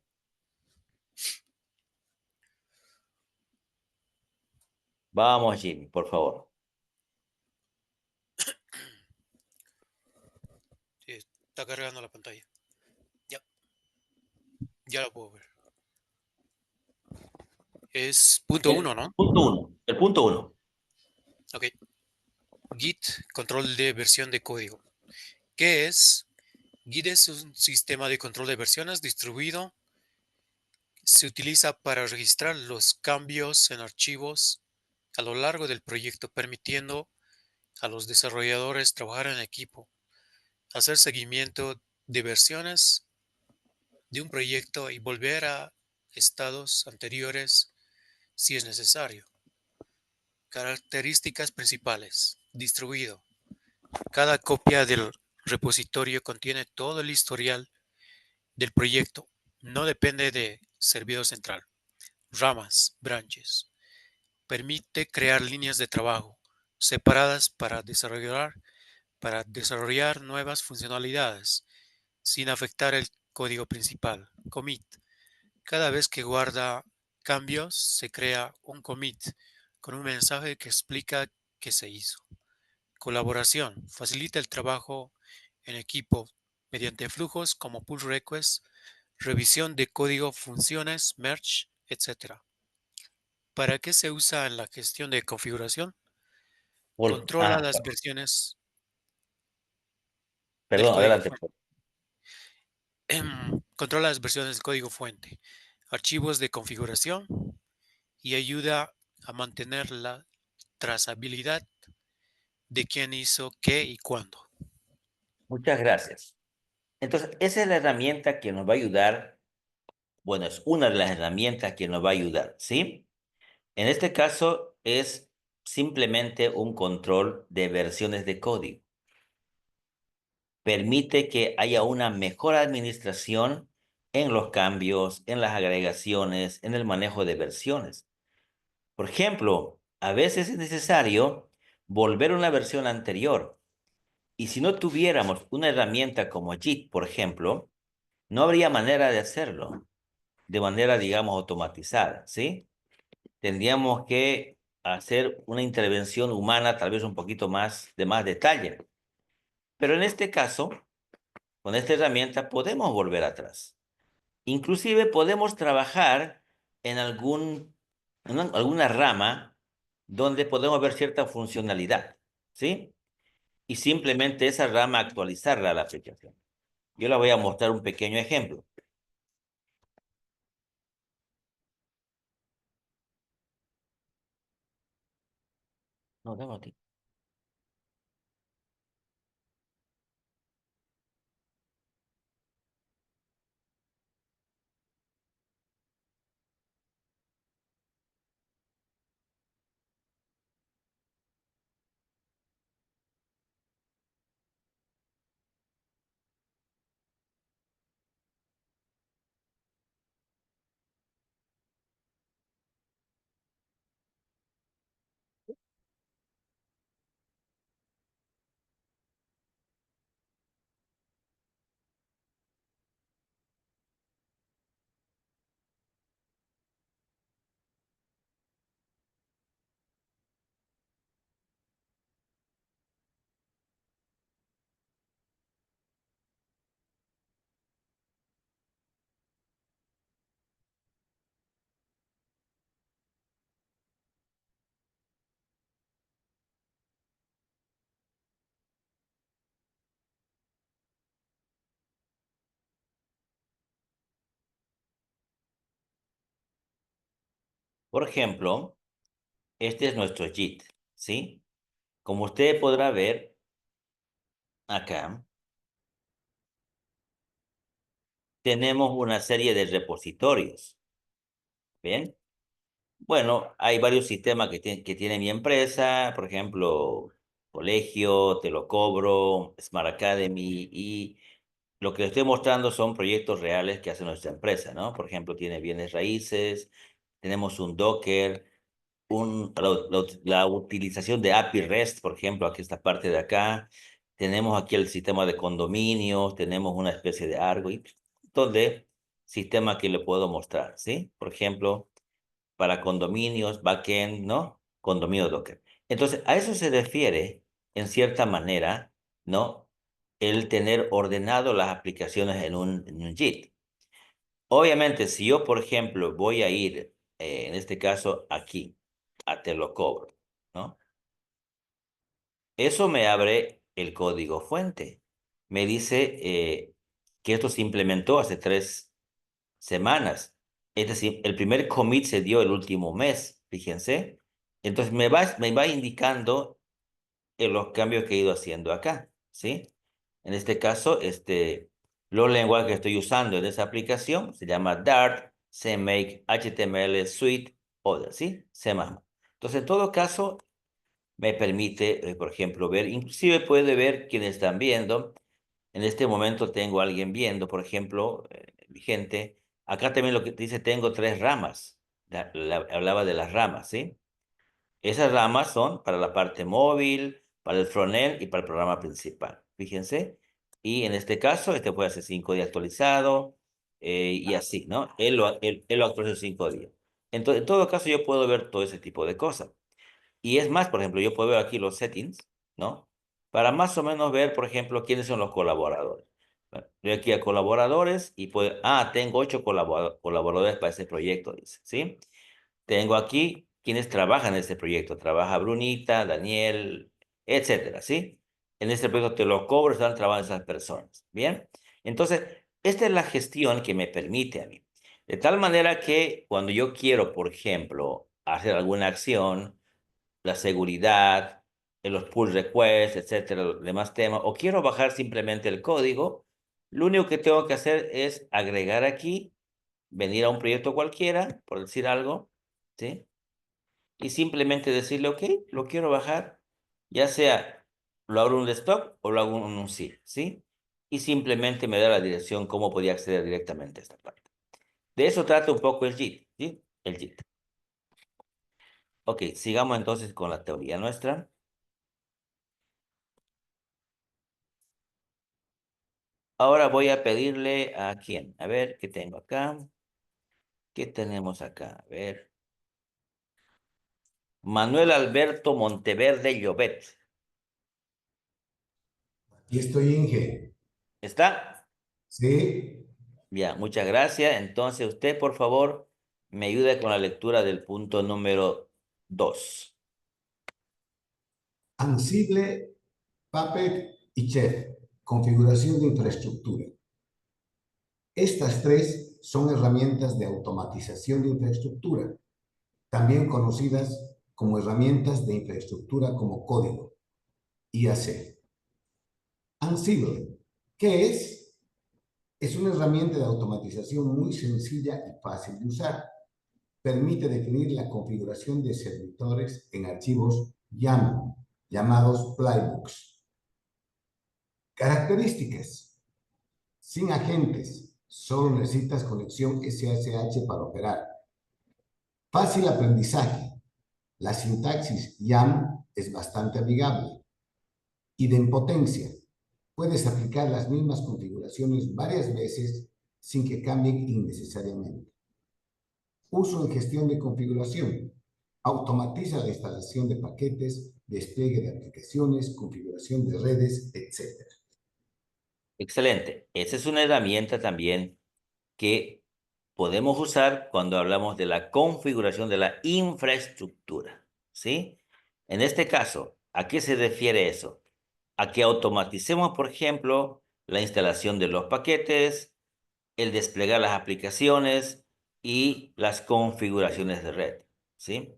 Vamos, Jimmy, por favor. Sí, está cargando la pantalla. Ya, ya lo puedo ver. Es punto El uno, ¿no? punto uno. El punto uno. Ok. Git, control de versión de código. ¿Qué es? Git es un sistema de control de versiones distribuido. Se utiliza para registrar los cambios en archivos a lo largo del proyecto, permitiendo a los desarrolladores trabajar en equipo, hacer seguimiento de versiones de un proyecto y volver a estados anteriores si es necesario. Características principales. Distribuido. Cada copia del repositorio contiene todo el historial del proyecto. No depende de servidor central. Ramas, branches. Permite crear líneas de trabajo separadas para desarrollar nuevas funcionalidades sin afectar el código principal. Commit. Cada vez que guarda cambios, se crea un commit con un mensaje que explica qué se hizo. Colaboración. Facilita el trabajo en equipo mediante flujos como pull requests, revisión de código, funciones, merge, etc. ¿Para qué se usa en la gestión de configuración? Controla las versiones del Perdón, código adelante. fuente. Controla las versiones del código fuente, archivos de configuración y ayuda a mantener la trazabilidad de quién hizo qué y cuándo. Muchas gracias. Entonces, esa es la herramienta que nos va a ayudar. Bueno, es una de las herramientas que nos va a ayudar, ¿sí? En este caso es simplemente un control de versiones de código. Permite que haya una mejor administración en los cambios, en las agregaciones, en el manejo de versiones. Por ejemplo, a veces es necesario volver a una versión anterior. Y si no tuviéramos una herramienta como JIT, por ejemplo, no habría manera de hacerlo de manera, digamos, automatizada, ¿sí? Tendríamos que hacer una intervención humana, tal vez un poquito más de más detalle. Pero en este caso, con esta herramienta podemos volver atrás. Inclusive podemos trabajar en alguna rama donde podemos ver cierta funcionalidad, ¿sí? Y simplemente esa rama actualizarla a la aplicación. Yo le voy a mostrar un pequeño ejemplo. No, tengo a ti. Por ejemplo, este es nuestro JIT, ¿sí? Como usted podrá ver acá, tenemos una serie de repositorios, ¿bien? Bueno, hay varios sistemas que tiene mi empresa, por ejemplo, Colegio, Te lo Cobro, Smart Academy, y lo que le estoy mostrando son proyectos reales que hace nuestra empresa, ¿no? Por ejemplo, tiene bienes raíces, tenemos un Docker, la utilización de API REST, por ejemplo, aquí esta parte de acá. Tenemos aquí el sistema de condominios, tenemos una especie de Argo y un montón de sistemas que le puedo mostrar, ¿sí? Por ejemplo, para condominios, backend, ¿no? Condominio Docker. Entonces, a eso se refiere, en cierta manera, ¿no? El tener ordenado las aplicaciones en un JIT. Obviamente, si yo, por ejemplo, voy a ir, en este caso, aquí, a Te lo Cobro, ¿no? Eso me abre el código fuente. Me dice que esto se implementó hace 3 semanas. Es decir, el primer commit se dio el último mes, fíjense. Entonces me va indicando los cambios que he ido haciendo acá, ¿sí? En este caso, los lenguajes que estoy usando en esa aplicación se llama Dart, CMake, HTML, Suite, Other, ¿sí? C++. Entonces, en todo caso, me permite, por ejemplo, ver, inclusive puede ver quienes están viendo. En este momento tengo a alguien viendo, por ejemplo, mi gente. Acá también lo que dice, tengo 3 ramas. Hablaba de las ramas, ¿sí? Esas ramas son para la parte móvil, para el frontend y para el programa principal. Fíjense. Y en este caso, este puede ser 5 días actualizado y así, ¿no? Él lo actualizó 5 días. Entonces, en todo caso, yo puedo ver todo ese tipo de cosas. Y es más, por ejemplo, yo puedo ver aquí los settings, ¿no? Para más o menos ver, por ejemplo, quiénes son los colaboradores. Bueno, voy aquí a colaboradores y puedo, tengo 8 colaboradores para ese proyecto, dice, ¿sí? Tengo aquí quienes trabajan en este proyecto. Trabaja Brunita, Daniel, etcétera, ¿sí? En este proyecto Te lo Cobro, están trabajando esas personas, ¿bien? Entonces, esta es la gestión que me permite a mí. De tal manera que cuando yo quiero, por ejemplo, hacer alguna acción, la seguridad, los pull requests, etcétera, los demás temas, o quiero bajar simplemente el código, lo único que tengo que hacer es agregar aquí, venir a un proyecto cualquiera, por decir algo, ¿sí? Y simplemente decirle, ok, lo quiero bajar, ya sea lo abro en un desktop o lo hago en un zip, ¿sí? Y simplemente me da la dirección cómo podía acceder directamente a esta parte. De eso trata un poco el JIT, ¿sí? El JIT. Ok, sigamos entonces con la teoría nuestra. Ahora voy a pedirle a quién. A ver, ¿qué tengo acá? ¿Qué tenemos acá? A ver. Manuel Alberto Monteverde Llobet. Aquí estoy, Inge. ¿Está? Sí, Bien, muchas gracias. Entonces, usted, por favor, me ayuda con la lectura del punto número 2. Ansible, Puppet y Chef. Configuración de infraestructura. Estas tres son herramientas de automatización de infraestructura, también conocidas como herramientas de infraestructura como código, IAC. Ansible, ¿qué es? Es una herramienta de automatización muy sencilla y fácil de usar. Permite definir la configuración de servidores en archivos YAML, llamados playbooks. Características. Sin agentes, solo necesitas conexión SSH para operar. Fácil aprendizaje. La sintaxis YAML es bastante amigable. Idempotencia. Puedes aplicar las mismas configuraciones varias veces sin que cambien innecesariamente. Uso en gestión de configuración. Automatiza la instalación de paquetes, despliegue de aplicaciones, configuración de redes, etc. Excelente. Esa es una herramienta también que podemos usar cuando hablamos de la configuración de la infraestructura, ¿sí? En este caso, ¿a qué se refiere eso? A que automaticemos, por ejemplo, la instalación de los paquetes, el desplegar las aplicaciones y las configuraciones de red. ¿sí?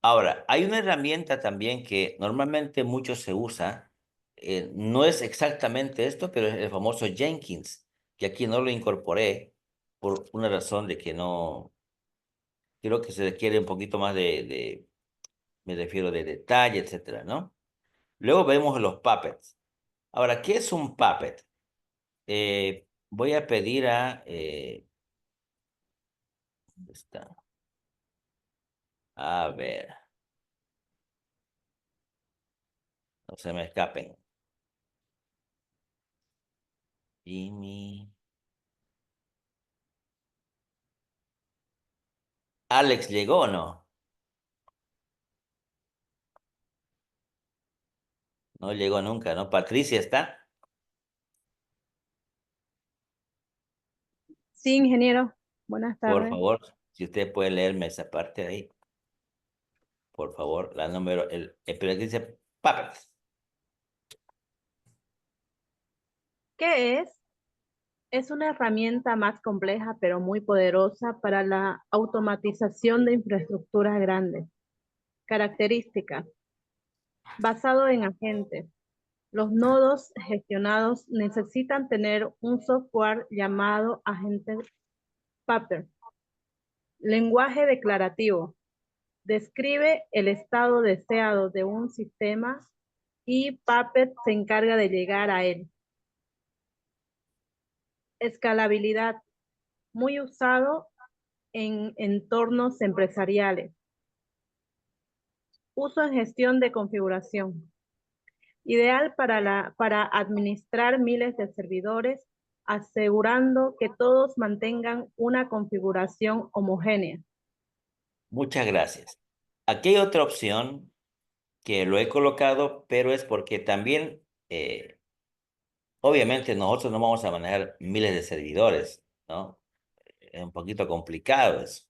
Ahora, hay una herramienta también que normalmente mucho se usa, no es exactamente esto, pero es el famoso Jenkins, que aquí no lo incorporé por una razón de que no, creo que se requiere un poquito más me refiero de detalle, etcétera, ¿no? Luego vemos los puppets. Ahora, ¿qué es un puppet? Voy a pedir ¿dónde está? A ver, no se me escapen. Jimmy. Alex llegó, ¿o no? No llegó nunca, ¿no? Patricia está. Sí, ingeniero. Buenas Por tardes. favor, si usted puede leerme esa parte ahí, por favor, la número, pero aquí dice puppets. ¿Qué es? Es una herramienta más compleja, pero muy poderosa para la automatización de infraestructuras grandes. Características. Basado en agentes. Los nodos gestionados necesitan tener un software llamado agente Puppet. Lenguaje declarativo. Describe el estado deseado de un sistema y Puppet se encarga de llegar a él. Escalabilidad. Muy usado en entornos empresariales. Uso en gestión de configuración. Ideal para administrar miles de servidores, asegurando que todos mantengan una configuración homogénea. Muchas gracias. Aquí hay otra opción que lo he colocado, pero es porque también, obviamente nosotros no vamos a manejar miles de servidores, ¿no? Es un poquito complicado eso.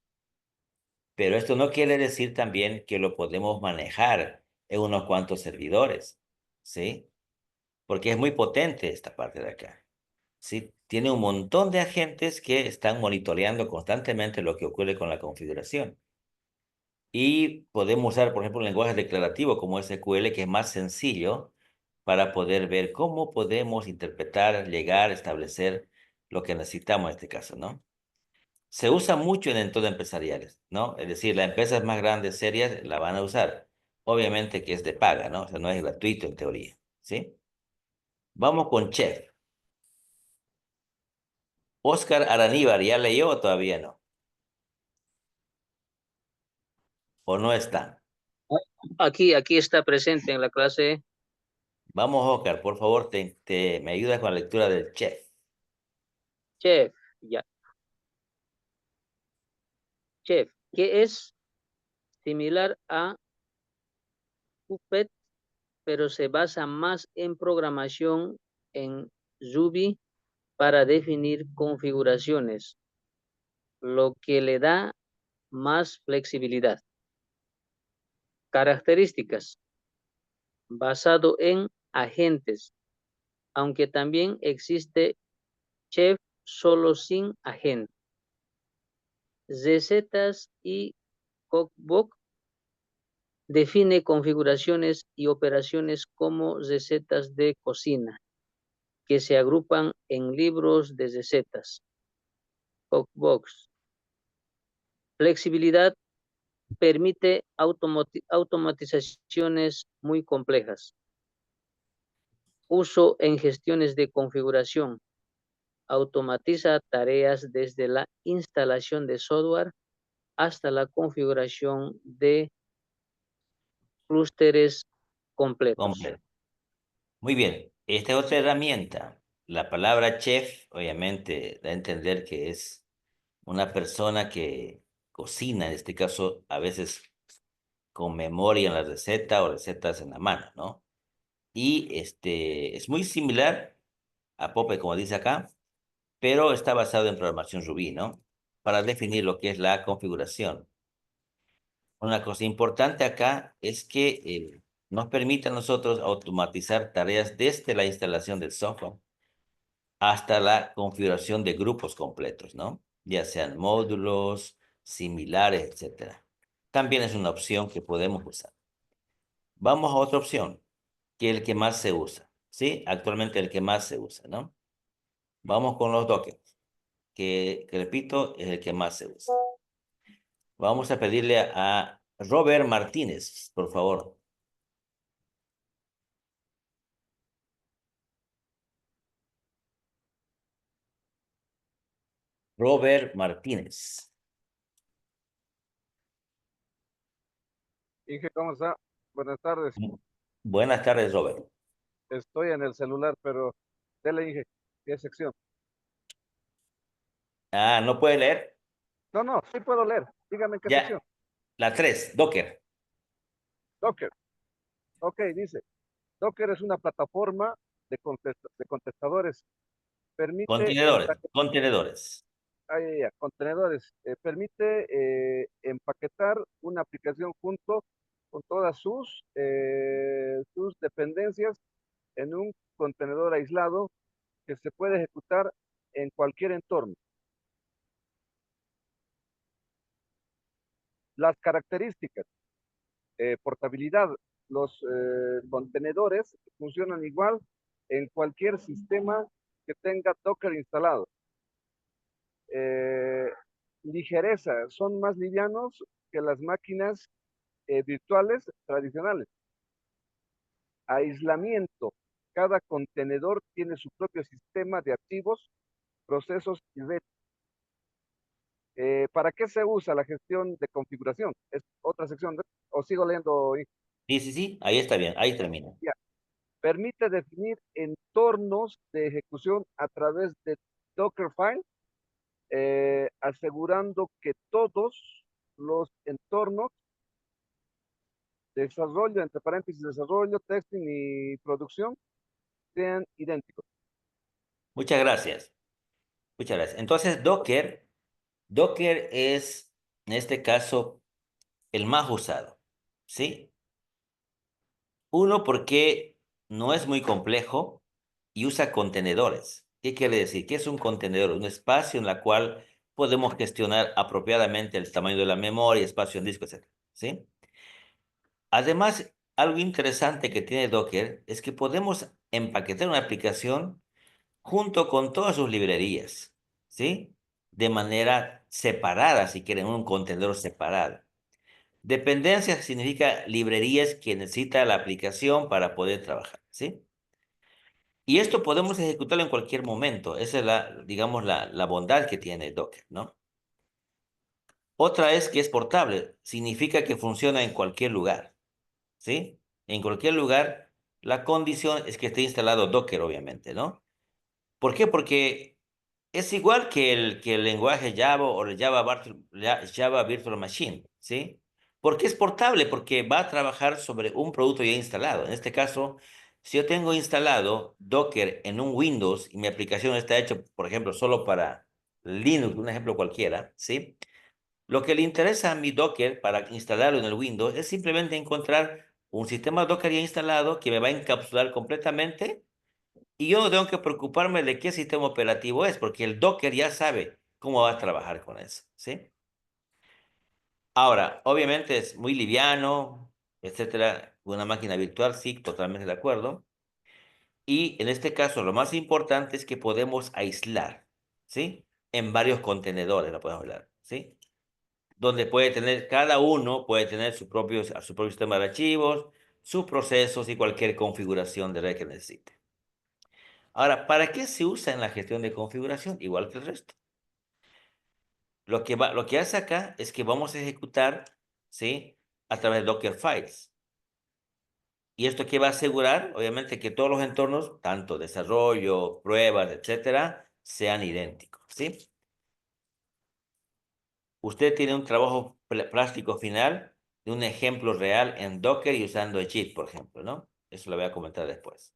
Pero esto no quiere decir también que lo podemos manejar en unos cuantos servidores, ¿sí? Porque es muy potente esta parte de acá, ¿sí? Tiene un montón de agentes que están monitoreando constantemente lo que ocurre con la configuración. Y podemos usar, por ejemplo, un lenguaje declarativo como SQL, que es más sencillo para poder ver cómo podemos interpretar, llegar, establecer lo que necesitamos en este caso, ¿no? Se usa mucho en entornos empresariales, ¿no? Es decir, las empresas más grandes, serias, la van a usar. Obviamente que es de paga, ¿no? O sea, no es gratuito en teoría, ¿sí? Vamos con Chef. Oscar Araníbar, ¿ya leyó o todavía no? ¿O no está? Aquí está presente en la clase. Vamos, Oscar, por favor, me ayudas con la lectura del Chef. Chef, ya. Chef, que es similar a Puppet, pero se basa más en programación en Ruby para definir configuraciones, lo que le da más flexibilidad. Características. Basado en agentes, aunque también existe Chef solo sin agente. Recetas y cookbook define configuraciones y operaciones como recetas de cocina, que se agrupan en libros de recetas. Cookbooks. Flexibilidad permite automatizaciones muy complejas. Uso en gestiones de configuración. Automatiza tareas desde la instalación de software hasta la configuración de clústeres completos. Completo. Muy bien. Esta es otra herramienta. La palabra chef, obviamente, da a entender que es una persona que cocina, en este caso, a veces con memoria en la receta o recetas en la mano, ¿no? Y es muy similar a Pope, como dice acá, pero está basado en programación Ruby, ¿no? Para definir lo que es la configuración. Una cosa importante acá es que nos permite a nosotros automatizar tareas desde la instalación del software hasta la configuración de grupos completos, ¿no? Ya sean módulos, similares, etcétera. también es una opción que podemos usar. Vamos a otra opción, que es el que más se usa, ¿sí? Actualmente el que más se usa, ¿no? Vamos con los Docker, que repito, es el que más se usa. Vamos a pedirle a Robert Martínez, por favor. Robert Martínez. Inge, ¿cómo está? Buenas tardes. Buenas tardes, Robert. Estoy en el celular, pero dele, Inge, ¿qué sección? Ah, ¿no puede leer? No, no, sí puedo leer. Dígame qué sección. Ya, la 3, Docker. Docker. Ok, dice. Docker es una plataforma de contestadores. Permite Contenedores. contenedores. Permite empaquetar una aplicación junto con todas sus dependencias en un contenedor aislado que se puede ejecutar en cualquier entorno. Las características, portabilidad, los contenedores funcionan igual en cualquier sistema que tenga Docker instalado. Ligereza, son más livianos que las máquinas virtuales tradicionales. Aislamiento, cada contenedor tiene su propio sistema de archivos, procesos y redes. ¿Para qué se usa la gestión de configuración? Es otra sección, ¿no? ¿O sigo leyendo? Sí, ahí está bien, ahí termina. Ya. Permite definir entornos de ejecución a través de Dockerfile, asegurando que todos los entornos, desarrollo, entre paréntesis, desarrollo, testing y producción, sean idénticos. Muchas gracias. Muchas gracias. Entonces, Docker es, en este caso, el más usado, ¿sí? Uno, porque no es muy complejo y usa contenedores. ¿Qué quiere decir? ¿Qué es un contenedor? Un espacio en la cual podemos gestionar apropiadamente el tamaño de la memoria, espacio en disco, etc. ¿Sí? Además, algo interesante que tiene Docker es que podemos empaquetar una aplicación junto con todas sus librerías, ¿sí? De manera separada, si quieren, un contenedor separado. Dependencia significa librerías que necesita la aplicación para poder trabajar, ¿sí? Y esto podemos ejecutarlo en cualquier momento. Esa es digamos, la bondad que tiene Docker, ¿no? Otra es que es portable. Significa que funciona en cualquier lugar, ¿sí? En cualquier lugar. La condición es que esté instalado Docker, obviamente, ¿no? ¿Por qué? Porque es igual que el lenguaje Java o el Java Virtual Machine, ¿sí? ¿Por qué es portable? Porque va a trabajar sobre un producto ya instalado. En este caso, si yo tengo instalado Docker en un Windows y mi aplicación está hecha, por ejemplo, solo para Linux, un ejemplo cualquiera, ¿sí? Lo que le interesa a mi Docker para instalarlo en el Windows es simplemente encontrar un sistema Docker ya instalado que me va a encapsular completamente y yo no tengo que preocuparme de qué sistema operativo es, porque el Docker ya sabe cómo va a trabajar con eso, ¿sí? Ahora, obviamente es muy liviano, etcétera. Una máquina virtual, sí, totalmente de acuerdo. Y en este caso, lo más importante es que podemos aislar, ¿sí? En varios contenedores, lo podemos hablar, ¿sí? Donde cada uno puede tener su propio sistema de archivos, sus procesos y cualquier configuración de red que necesite. Ahora, ¿para qué se usa en la gestión de configuración? Igual que el resto. Lo que hace acá es que vamos a ejecutar, ¿sí? A través de Docker Files. ¿Y esto qué va a asegurar? Obviamente que todos los entornos, tanto desarrollo, pruebas, etcétera, sean idénticos, ¿sí? Usted tiene un trabajo plástico final de un ejemplo real en Docker y usando Git, por ejemplo, ¿no? Eso lo voy a comentar después.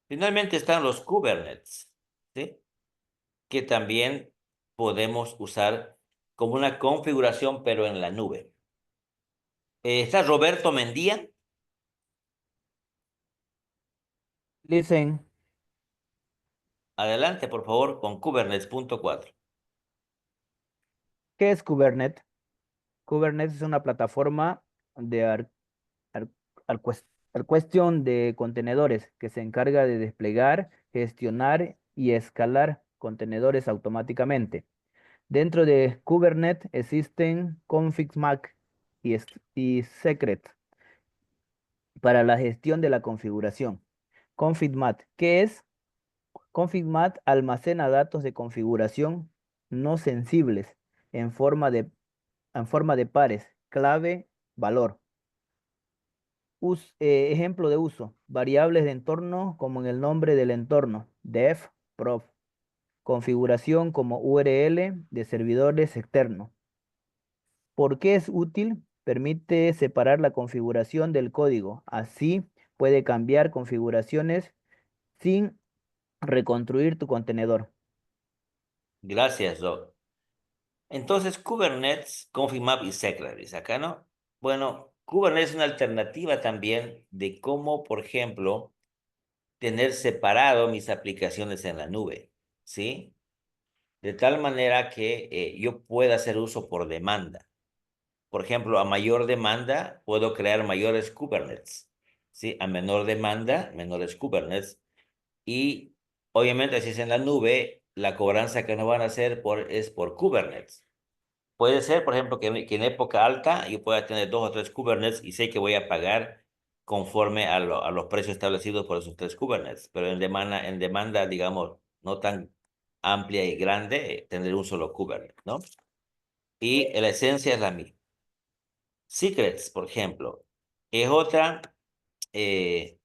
Finalmente están los Kubernetes, ¿sí? Que también podemos usar como una configuración, pero en la nube. Está Roberto Mendía. Listen, Adelante, por favor, con Kubernetes .4. ¿qué es Kubernetes? Kubernetes es una plataforma de ar- cuestión de contenedores que se encarga de desplegar, gestionar y escalar contenedores automáticamente. Dentro de Kubernetes existen configsmac y secret para la gestión de la configuración. Configmat, ¿qué es? Configmat almacena datos de configuración no sensibles en forma de pares, clave, valor. Ejemplo de uso, variables de entorno como en el nombre del entorno, def, prof. Configuración como URL de servidores externos. ¿Por qué es útil? Permite separar la configuración del código. Así puede cambiar configuraciones sin reconstruir tu contenedor. Gracias, Doc. Entonces, Kubernetes, Config y Secret, dice acá, ¿no? Bueno, Kubernetes es una alternativa también de cómo, por ejemplo, tener separado mis aplicaciones en la nube, ¿sí? De tal manera que yo pueda hacer uso por demanda. Por ejemplo, a mayor demanda puedo crear mayores Kubernetes, ¿sí? A menor demanda, menores Kubernetes. Y obviamente si es en la nube, la cobranza que nos van a hacer es por Kubernetes. Puede ser, por ejemplo, que en época alta yo pueda tener 2 o 3 Kubernetes y sé que voy a pagar conforme a los precios establecidos por esos 3 Kubernetes. Pero en demanda, digamos, no tan amplia y grande, tener un solo Kubernetes, ¿no? Y la esencia es la misma. Secrets, por ejemplo, es eh,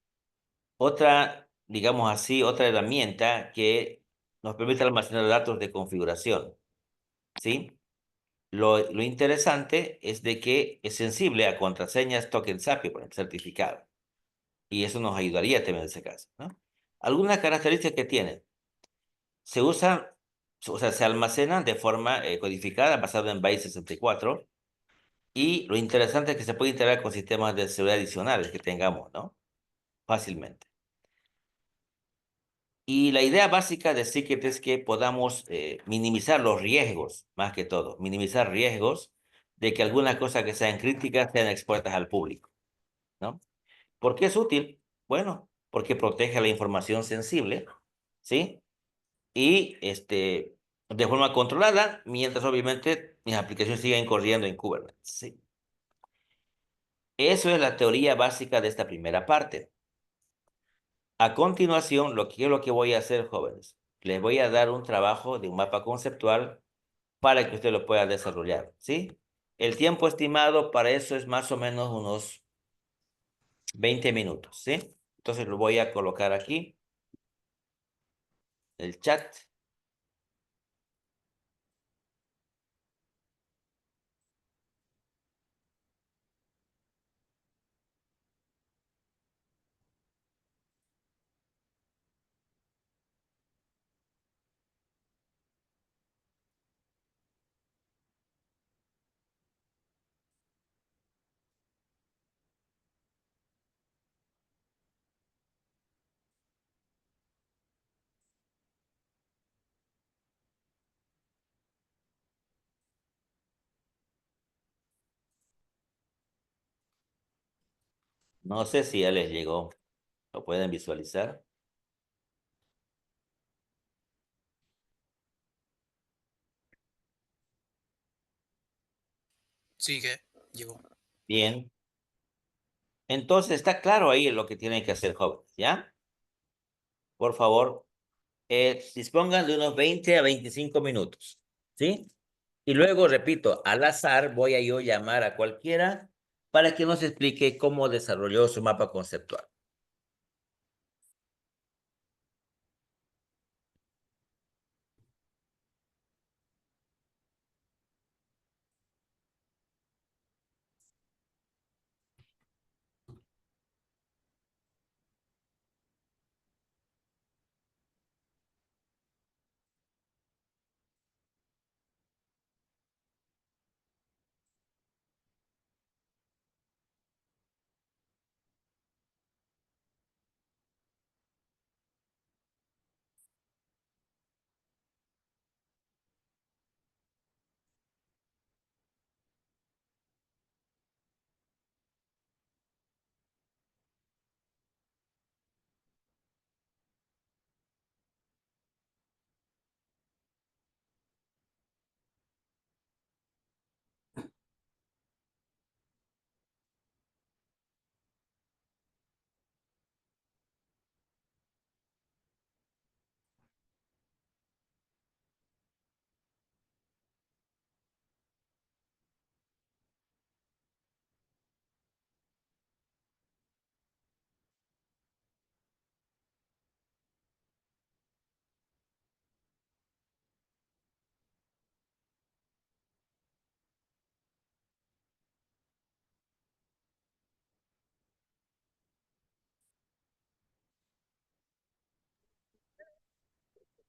digamos así, otra herramienta que nos permite almacenar datos de configuración, ¿sí? Lo interesante es de que es sensible a contraseñas, tokens API, por ejemplo, certificado. Y eso nos ayudaría también en ese caso, ¿no? Algunas características que tienen. Se usan, o sea, se almacenan de forma codificada basada en base 64. Y lo interesante es que se puede integrar con sistemas de seguridad adicionales que tengamos, ¿no? Fácilmente. Y la idea básica de Secret es que podamos minimizar los riesgos, más que todo, minimizar riesgos de que algunas cosas que sean críticas sean expuestas al público, ¿no? ¿Por qué es útil? Bueno, porque protege la información sensible, ¿sí? Y de forma controlada, mientras obviamente mis aplicaciones sigan corriendo en Kubernetes, ¿sí? Eso es la teoría básica de esta primera parte. A continuación, lo que voy a hacer, jóvenes, les voy a dar un trabajo de un mapa conceptual para que usted lo pueda desarrollar, ¿sí? El tiempo estimado para eso es más o menos unos 20 minutos, ¿sí? Entonces lo voy a colocar aquí, el chat. No sé si ya les llegó. ¿Lo pueden visualizar? Sí, que llegó. Bien. Entonces está claro ahí lo que tienen que hacer, jóvenes, ¿ya? Por favor, dispongan de unos 20 a 25 minutos, ¿sí? Y luego, repito, al azar voy a yo llamar a cualquiera para que nos explique cómo desarrolló su mapa conceptual.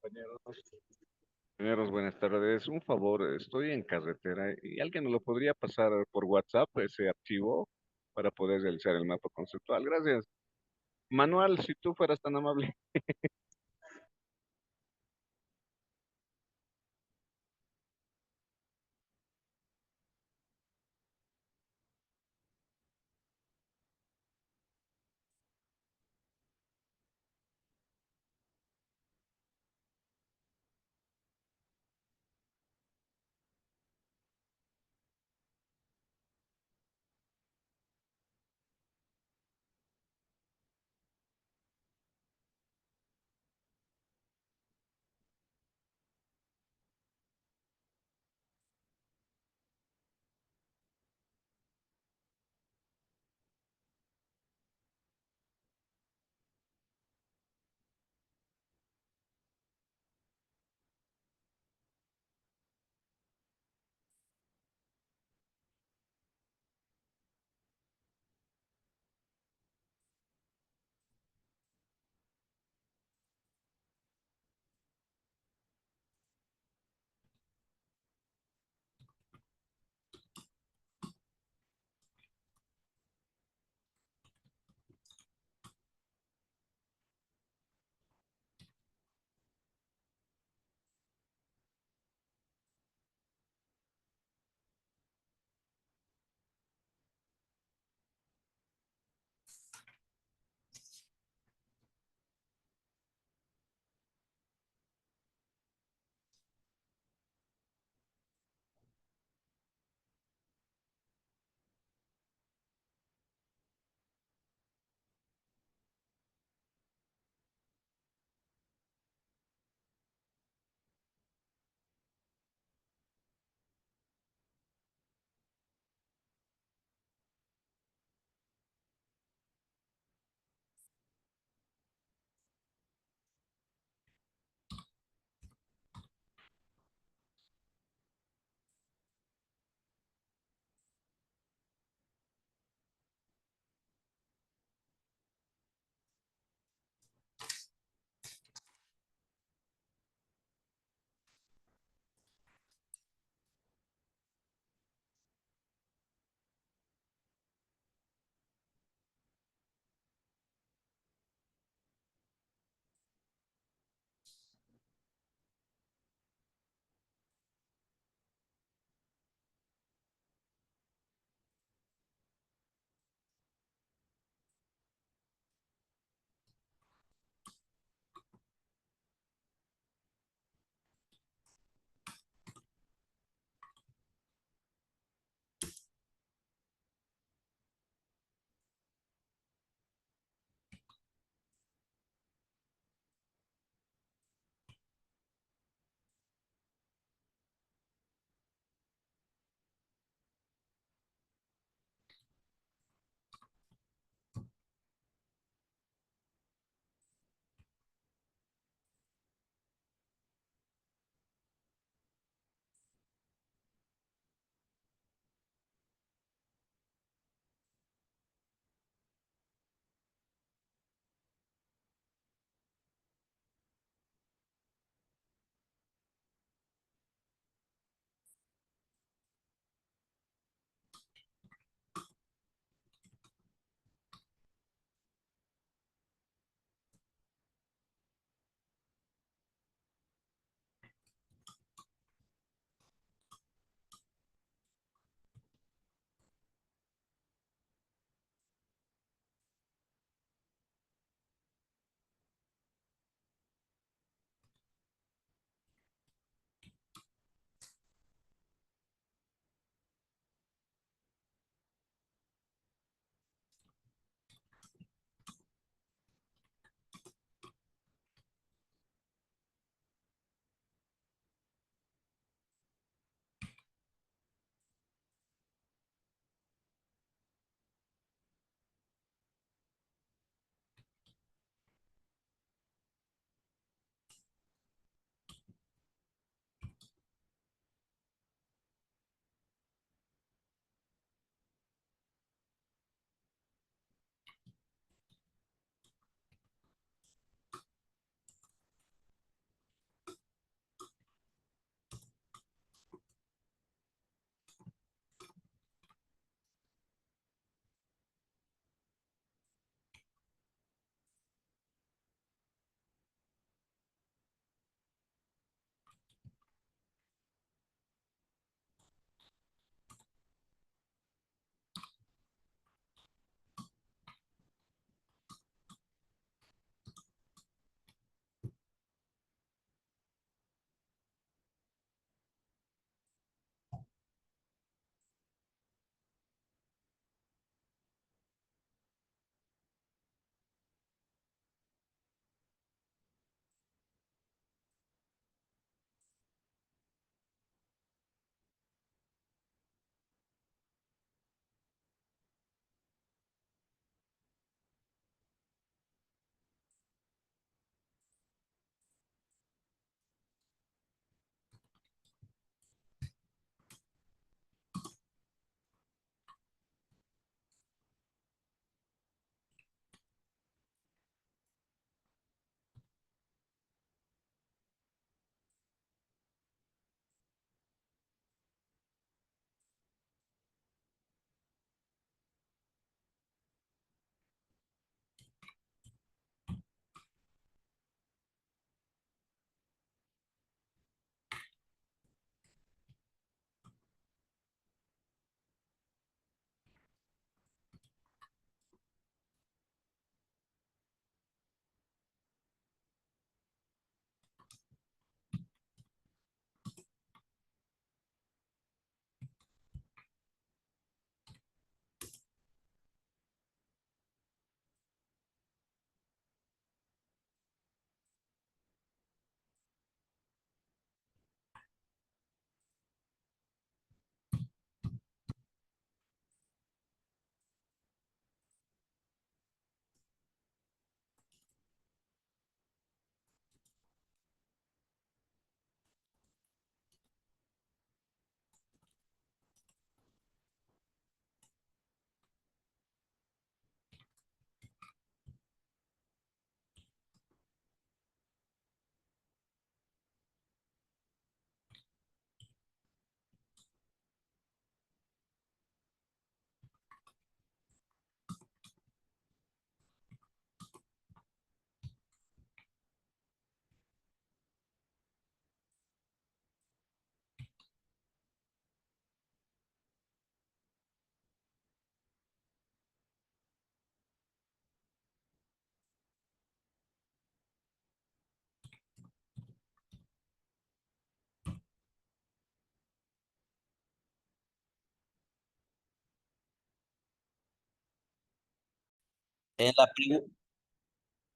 Compañeros, buenas tardes. Un favor, estoy en carretera y alguien me lo podría pasar por WhatsApp ese archivo para poder realizar el mapa conceptual. Gracias. Manuel, si tú fueras tan amable.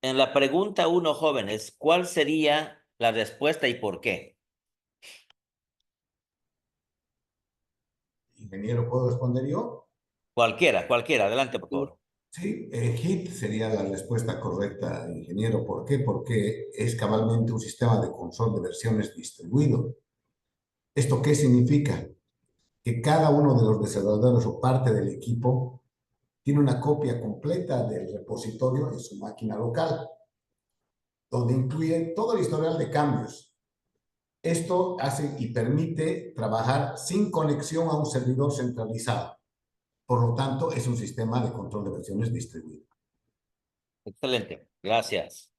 En la pregunta 1, jóvenes, ¿cuál sería la respuesta y por qué? Ingeniero, ¿puedo responder yo? Cualquiera, adelante, por favor. Sí, HIT sería la respuesta correcta, ingeniero. ¿Por qué? Porque es cabalmente un sistema de control de versiones distribuido. ¿Esto qué significa? Que cada uno de los desarrolladores o parte del equipo tiene una copia completa del repositorio en su máquina local, donde incluye todo el historial de cambios. Esto hace y permite trabajar sin conexión a un servidor centralizado. Por lo tanto, es un sistema de control de versiones distribuido. Excelente, gracias.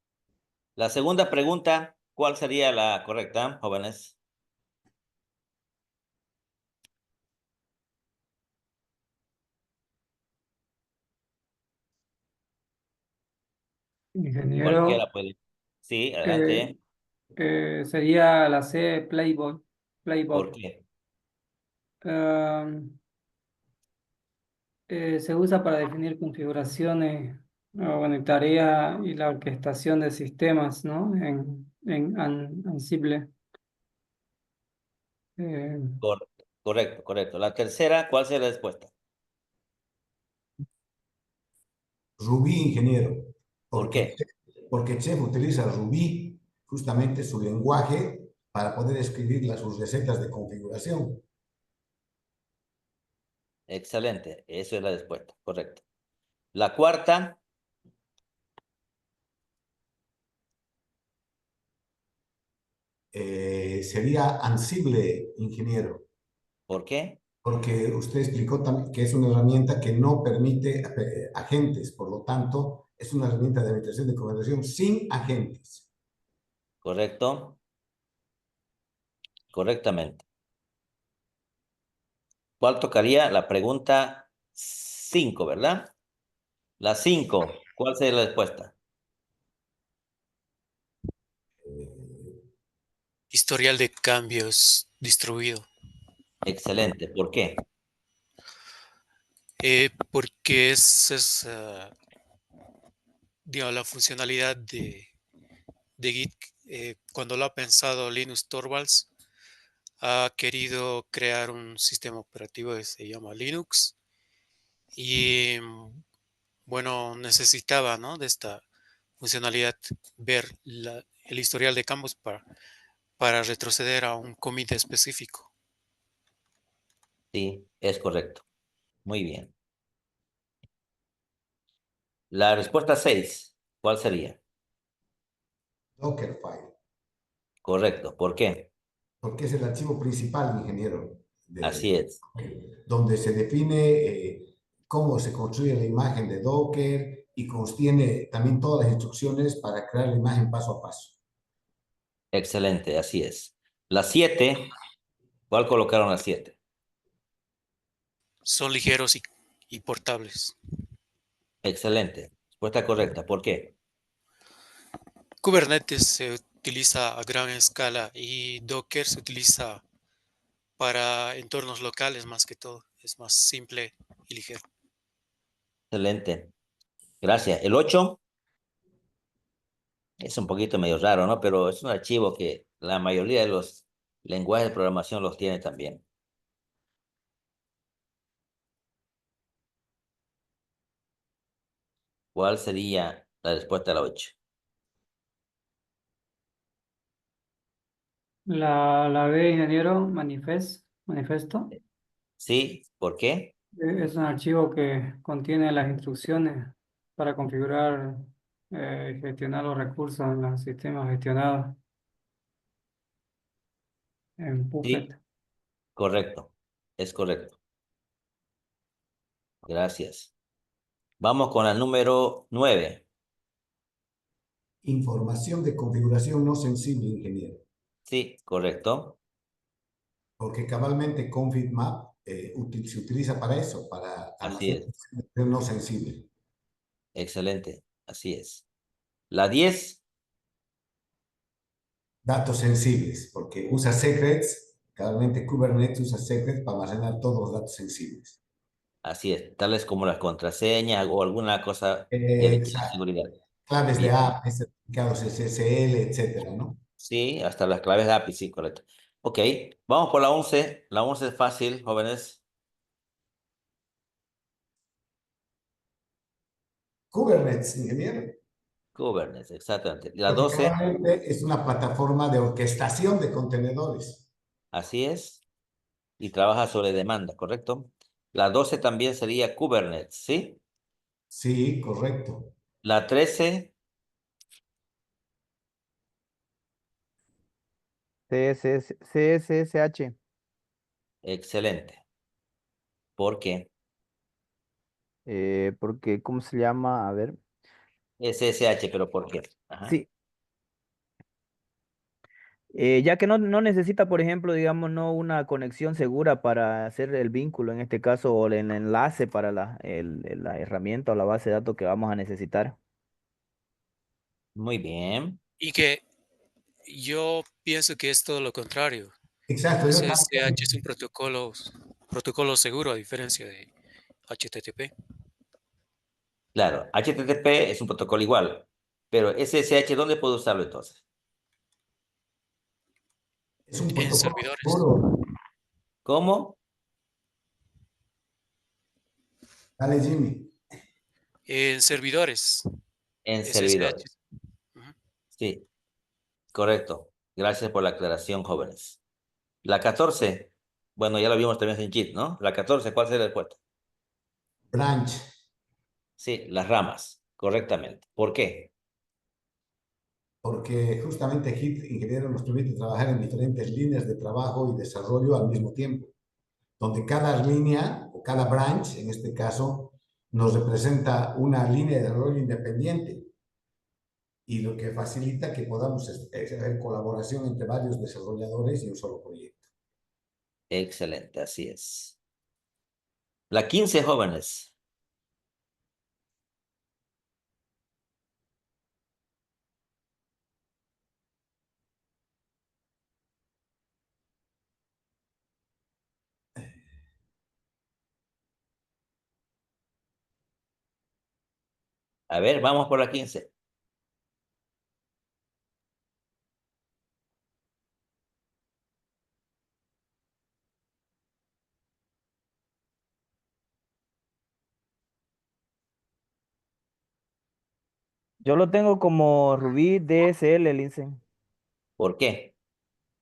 La segunda pregunta, ¿cuál sería la correcta, jóvenes? Ingeniero, Cualquiera puede. Sí, adelante. sería la C, ¿Por Playbook. qué? Se usa para definir configuraciones, bueno, y tareas y la orquestación de sistemas, ¿no? En Ansible. Eh, Correcto. La tercera, ¿cuál sería la respuesta? Ruby, ingeniero. ¿Por qué? Porque Chef utiliza Ruby, justamente su lenguaje, para poder escribir sus recetas de configuración. Excelente, eso es la respuesta, correcto. La cuarta, Sería Ansible, ingeniero. ¿por qué? Porque usted explicó también que es una herramienta que no permite agentes, por lo tanto, es una herramienta de administración de configuración sin agentes. Correctamente. ¿Cuál tocaría? La pregunta 5, ¿verdad? La 5, ¿cuál sería la respuesta? Historial de cambios distribuido. Excelente, ¿por qué? Porque es digamos, la funcionalidad de Git. Cuando lo ha pensado Linus Torvalds, ha querido crear un sistema operativo que se llama Linux y bueno, necesitaba, ¿no?, de esta funcionalidad, ver el historial de cambios para retroceder a un commit específico. Sí, es correcto. Muy bien. La respuesta 6, ¿cuál sería? Dockerfile. Correcto, ¿por qué? Porque es el archivo principal, ingeniero, Así es. donde se define cómo se construye la imagen de Docker y contiene también todas las instrucciones para crear la imagen paso a paso. Excelente, así es. La 7, ¿cuál colocaron la 7? Son ligeros y portables. Excelente. Respuesta correcta, ¿por qué? Kubernetes se utiliza a gran escala y Docker se utiliza para entornos locales más que todo. Es más simple y ligero. Excelente. Gracias. El 8 es un poquito medio raro, ¿no? Pero es un archivo que la mayoría de los lenguajes de programación los tiene también. ¿Cuál sería la respuesta a la 8? la B, ingeniero, manifiesto. Sí, ¿por qué? Es un archivo que contiene las instrucciones para configurar y gestionar los recursos en los sistemas gestionados en Sí, Puppet. correcto. Es correcto. Gracias. Vamos con el número 9. Información de configuración no sensible, ingeniero. Sí, correcto. Porque cabalmente config map se utiliza para eso, para Así almacenar es. información no sensible. Excelente. Así es. La 10. Datos sensibles, porque usa secrets, cabalmente Kubernetes usa secrets para almacenar todos los datos sensibles. Así es, tales como las contraseñas o alguna cosa que requiera Exacto. seguridad. Claves de Bien. API, certificados SSL, etcétera, ¿no? Sí, hasta las claves de API, sí, correcto. Ok, vamos por la 11. La 11 es fácil, jóvenes. Kubernetes, ingeniero. Kubernetes, exactamente. La Porque 12, claramente es una plataforma de orquestación de contenedores. así es. Y trabaja sobre demanda, ¿correcto? La 12 también sería Kubernetes, ¿sí? Sí, correcto. La 13, CSSH. excelente. ¿Por qué? Porque, ¿cómo se llama? A ver. SSH, pero ¿por qué? Ajá. Sí, ya que no necesita, por ejemplo, digamos, no una conexión segura para hacer el vínculo, en este caso, o el enlace para la herramienta o la base de datos que vamos a necesitar. Muy bien. Y que yo pienso que es todo lo contrario. Exacto, yo SSH también. es un protocolo seguro a diferencia de HTTP. Claro, HTTP es un protocolo igual, pero SSH, ¿dónde puedo usarlo entonces? Es un En protocolo servidores. seguro. ¿Cómo? Dale, Jimmy. En servidores. En SSH. servidores. Ujú. Sí, correcto. Gracias por la aclaración, jóvenes. La 14, bueno, ya lo vimos también en JIT, ¿no? La 14, ¿cuál sería el puerto? Branch. Sí, las ramas, correctamente. ¿Por qué? Porque justamente Git, ingeniero, nos permite trabajar en diferentes líneas de trabajo y desarrollo al mismo tiempo, donde cada línea o cada branch, en este caso, nos representa una línea de desarrollo independiente y lo que facilita que podamos hacer colaboración entre varios desarrolladores y un solo proyecto. Excelente, así es. La 15, jóvenes. A ver, vamos por la 15. Yo lo tengo como Ruby DSL, Lince. ¿Por qué?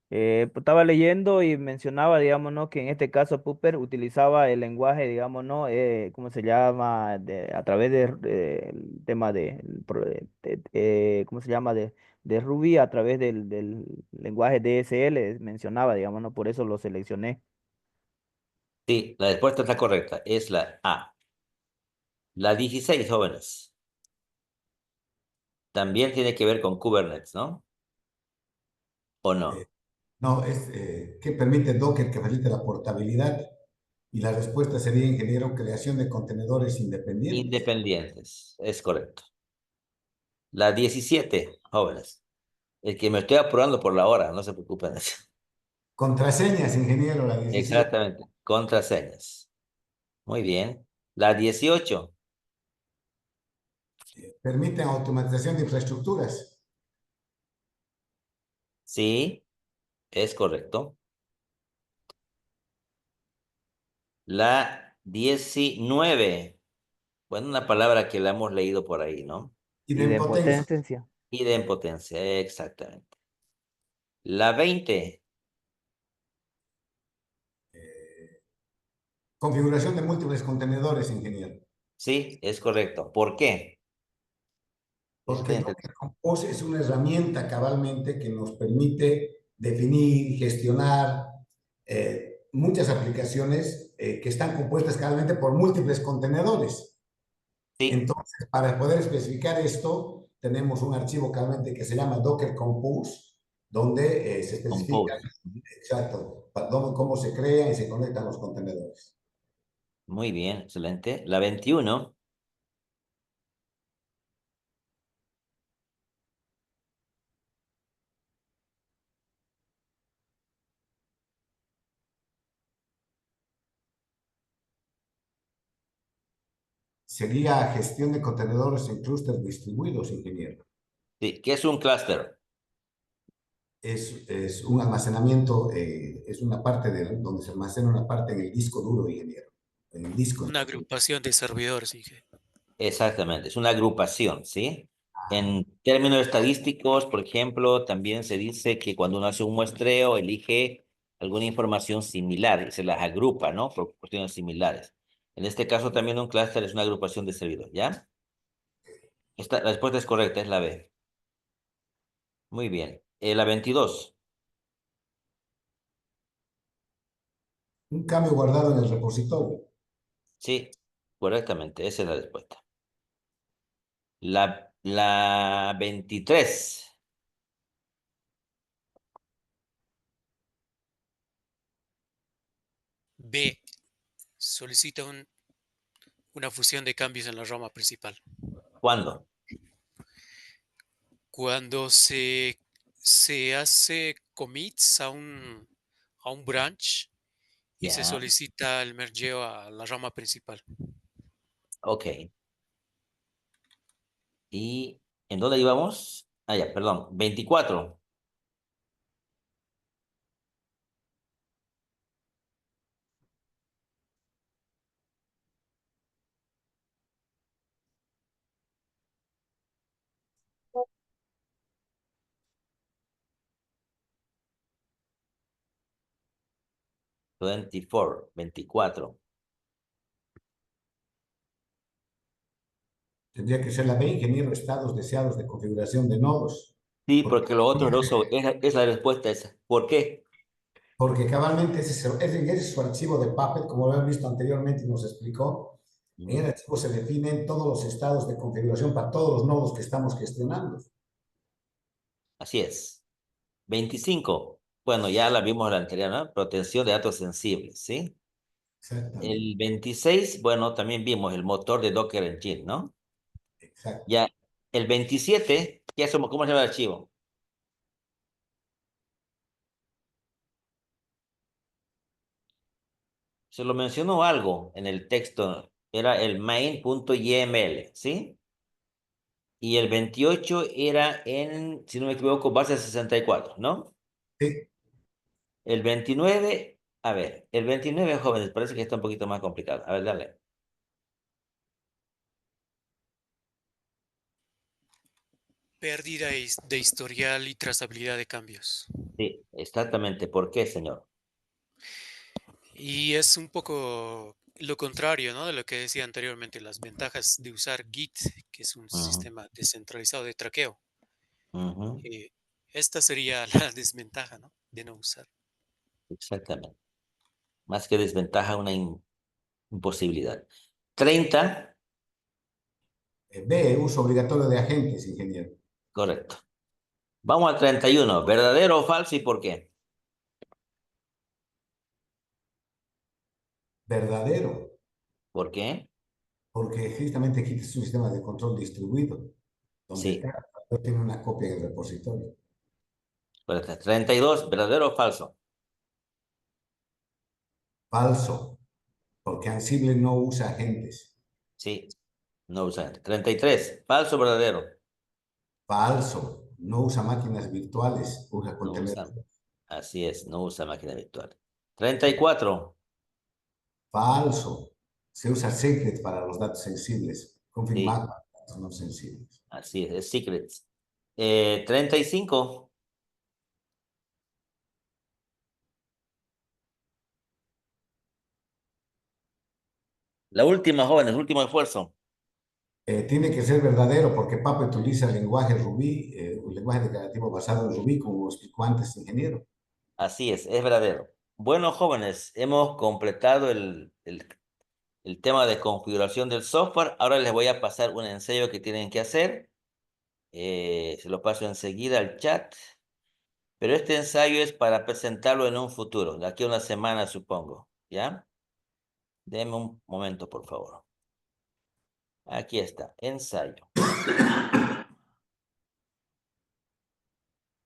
Pues, estaba leyendo y mencionaba, digamos, ¿no? Que en este caso Pupper utilizaba el lenguaje, digamos, ¿no? ¿Cómo se llama? A través el tema ¿cómo se llama? De Ruby, a través del lenguaje DSL, mencionaba, digamos, ¿no? Por eso lo seleccioné. Sí, la respuesta está correcta. Es la A. La 16, jóvenes. También tiene que ver con Kubernetes, ¿no? ¿O Eh, no? no, es que permite Docker que facilite la portabilidad y la respuesta sería, ingeniero, creación de contenedores independientes. Independientes, es correcto. La 17, jóvenes. Es que me estoy apurando por la hora, no se preocupen. Contraseñas, ingeniero, la 17. Exactamente, contraseñas. Muy bien. La 18, Permiten automatización de infraestructuras. sí, es correcto. La 19, bueno, una palabra que la hemos leído por ahí, ¿no? Idempotencia. Idempotencia. Idempotencia, exactamente. La 20, Configuración de múltiples contenedores, ingeniero. sí, es correcto. ¿Por qué? Eso está Porque interesante. Docker Compose es una herramienta cabalmente que nos permite definir, gestionar muchas aplicaciones que están compuestas cabalmente por múltiples contenedores. Sí, Entonces, para poder especificar esto, tenemos un archivo cabalmente que se llama Docker Compose, donde se especifica compose. exacto cómo se crean y se conectan los contenedores. Muy bien, excelente. La 21, Sería gestión de contenedores en clústeres distribuidos, ingeniero. Sí, ¿qué es un clúster? Es un almacenamiento, es una parte donde se almacena una parte en el disco duro, ingeniero. En el disco. Una agrupación de servidores, ingeniero. Exactamente, es una agrupación, ¿sí? En términos estadísticos, por ejemplo, también se dice que cuando uno hace un muestreo, elige alguna información similar y se las agrupa, ¿no? Por cuestiones similares. En este caso también un clúster es una agrupación de servidores, ¿ya? La respuesta es correcta, es la B. Muy bien. La 22. Un cambio guardado en el repositorio. Sí, correctamente, esa es la respuesta. La 23. B. Solicita una fusión de cambios en la rama principal. ¿Cuándo? Cuando se hace commits a un branch y se Ya, solicita el mergeo a la rama principal. ok. ¿Y en dónde íbamos? Ah, ya, perdón. 24. Veinticuatro. 24. Tendría que ser la B, ingeniero, estados deseados de configuración de nodos. Sí, porque lo otro no es la respuesta esa. ¿Por qué? Porque cabalmente ese es su archivo de Puppet, como lo hemos visto anteriormente y nos explicó. En el archivo se definen todos los estados de configuración para todos los nodos que estamos gestionando. Así es. 25. Bueno, ya la vimos la anterior, ¿no? Protección de datos sensibles, ¿sí? Exactamente. El 26, bueno, también vimos el motor de Docker Engine, ¿no? Exacto. Ya, el 27, ¿cómo se llama el archivo? Se lo mencionó algo en el texto, era el main.yml, ¿sí? Y el 28 era en, si no me equivoco, base 64, ¿no? Sí. El 29, a ver, el 29, jóvenes, parece que está un poquito más complicado. A ver, dale. Pérdida de historial y trazabilidad de cambios. Sí, exactamente. ¿Por qué, señor? Y es un poco lo contrario, ¿no? De lo que decía anteriormente, las ventajas de usar Git, que es un Ujú, sistema descentralizado de traqueo. ujú, Esta sería la desventaja, ¿no? De no usar. exactamente. Más que desventaja, una imposibilidad. 30, B, uso obligatorio de agentes, ingeniero. correcto. Vamos al 31. ¿Verdadero o falso y por qué? Verdadero, ¿Por qué? porque justamente aquí es un sistema de control distribuido, donde Sí, cada factor tiene una copia en el repositorio. correcto. 32. ¿Verdadero o falso? Falso, porque Ansible no usa agentes. Sí, no usa. 33. ¿Falso o verdadero? Falso, no usa máquinas virtuales, usa No usa. contenedores. Así es, no usa máquina virtual. 34. Falso, se usa secret para los datos sensibles, config Sí, map para datos no sensibles. así es secrets. 35. La última, jóvenes, último esfuerzo. Tiene que ser verdadero porque Puppet utiliza el lenguaje Ruby, un lenguaje declarativo basado en Ruby, como explicó antes, ingeniero. Así es verdadero. Bueno, jóvenes, hemos completado el tema de configuración del software. Ahora les voy a pasar un ensayo que tienen que hacer. Se lo paso enseguida al chat. Pero este ensayo es para presentarlo en un futuro, de aquí a una semana, supongo. ¿Ya? Denme un momento, por favor. Aquí está, ensayo.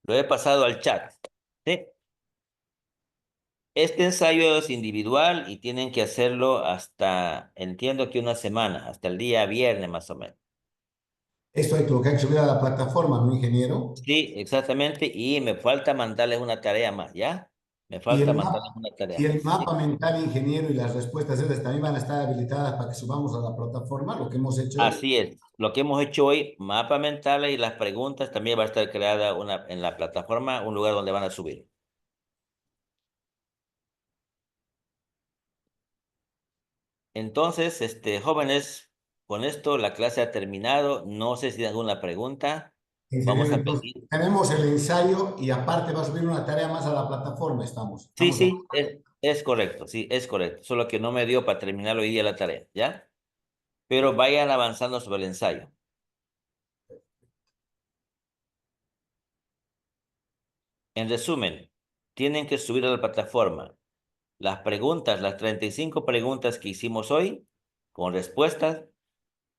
Lo he pasado al chat. ¿Sí? Este ensayo es individual y tienen que hacerlo hasta, entiendo que una semana, hasta el día viernes más o menos. Esto hay que subir a la plataforma, ¿no, ingeniero? Sí, exactamente, y me falta mandarles una tarea más, ¿ya? Me Y falta el mandarles mapa, una tarea y el más. mapa Sí. mental, ingeniero, y las respuestas esas también van a estar habilitadas para que subamos a la plataforma lo que hemos hecho hoy. Así es. Lo que hemos hecho hoy, mapa mentales y las preguntas, también va a estar creada en la plataforma, un lugar donde van a subir. Entonces, jóvenes, con esto la clase ha terminado. No sé si hay alguna pregunta. Vamos Ingeniero, a entonces pedir. tenemos el ensayo y aparte va a subir una tarea más a la plataforma, Sí, estamos de sí, acuerdo. es correcto, sí, es correcto. Solo que no me dio para terminar hoy día la tarea, ¿ya? Pero vayan avanzando sobre el ensayo. En resumen, tienen que subir a la plataforma las preguntas, las 35 preguntas que hicimos hoy, con respuestas.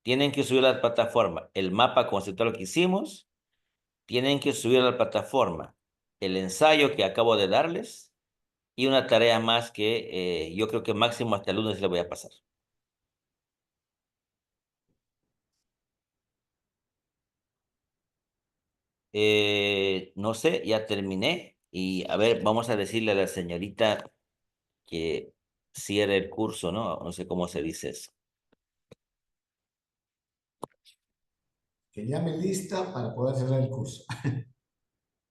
Tienen que subir a la plataforma el mapa conceptual que hicimos. Tienen que subir a la plataforma el ensayo que acabo de darles y una tarea más que yo creo que máximo hasta el lunes le voy a pasar. No sé, ya terminé y a ver, vamos a decirle a la señorita que cierre el curso, ¿no? No sé cómo se dice eso. Que llame lista para poder cerrar el curso.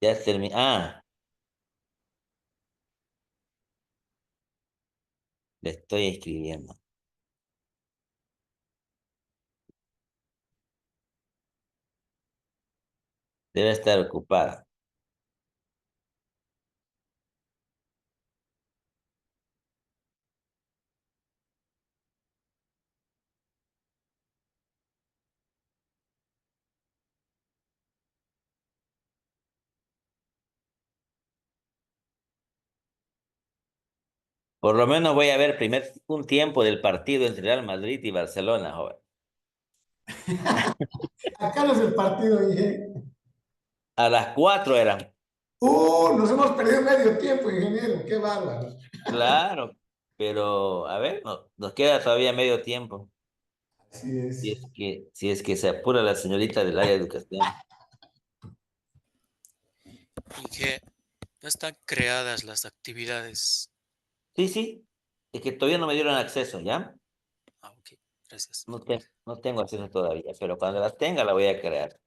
Ya terminé. Ah, le estoy escribiendo. Debe estar ocupada. Por lo menos voy a ver un tiempo del partido entre Real Madrid y Barcelona, joven. Acá no es el partido, ingeniero. A las 4 eran. Nos hemos perdido medio tiempo, ingeniero. Qué bárbaro. Claro, pero a ver, nos queda todavía medio tiempo. Así es. Si es que se apura la señorita del área de educación. Y que no están creadas las actividades. Sí, sí, es que todavía no me dieron acceso, ¿ya? Ah, ok, gracias. No tengo acceso todavía, pero cuando las tenga la voy a crear.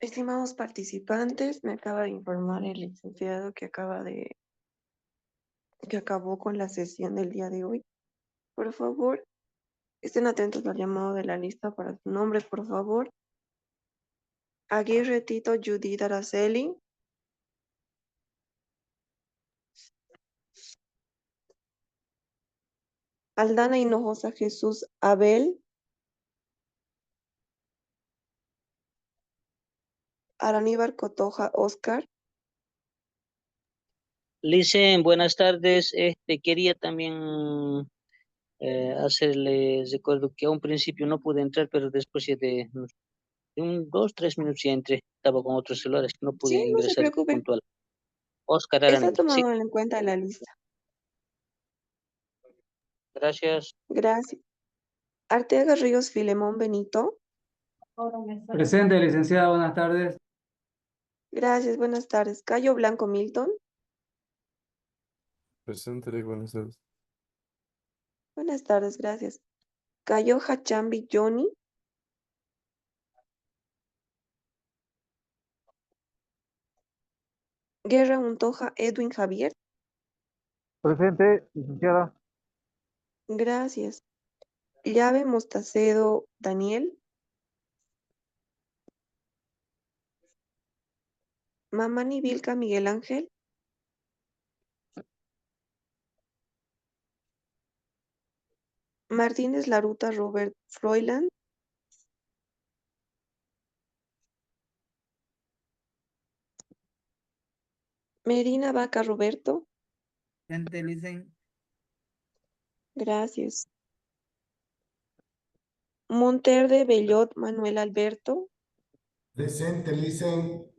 Estimados participantes, me acaba de informar el licenciado que acabó con la sesión del día de hoy. Por favor, estén atentos al llamado de la lista para su nombre, por favor. Aguirre Tito Judith Araceli. Aldana Hinojosa Jesús Abel. Araníbar Cotoja Oscar. Licen, buenas tardes. Quería también hacerles recuerdo que a un principio no pude entrar, pero después ya de 2, 3 minutos ya entré. Estaba con otros celulares, no pude Sí, no se ingresar preocupen. puntual. Oscar Está Araneda, sí, tomado en cuenta la lista. gracias. Gracias. Arteaga Ríos Filemón Benito. Presente, licenciada, buenas tardes. Gracias, buenas tardes. Cayo Blanco Milton. Presente, buenas tardes. Buenas tardes, gracias. Cayo Hachambi Johnny. Guerra Untoja Edwin Javier. Presente, licenciada. Gracias. Llave Mostacedo Daniel. Mamani Vilca Miguel Ángel. Martínez Laruta Robert Froiland. Medina Vaca Roberto. Presente, Licen. Gracias. Monterde Bellot Manuel Alberto. Presente, Licen.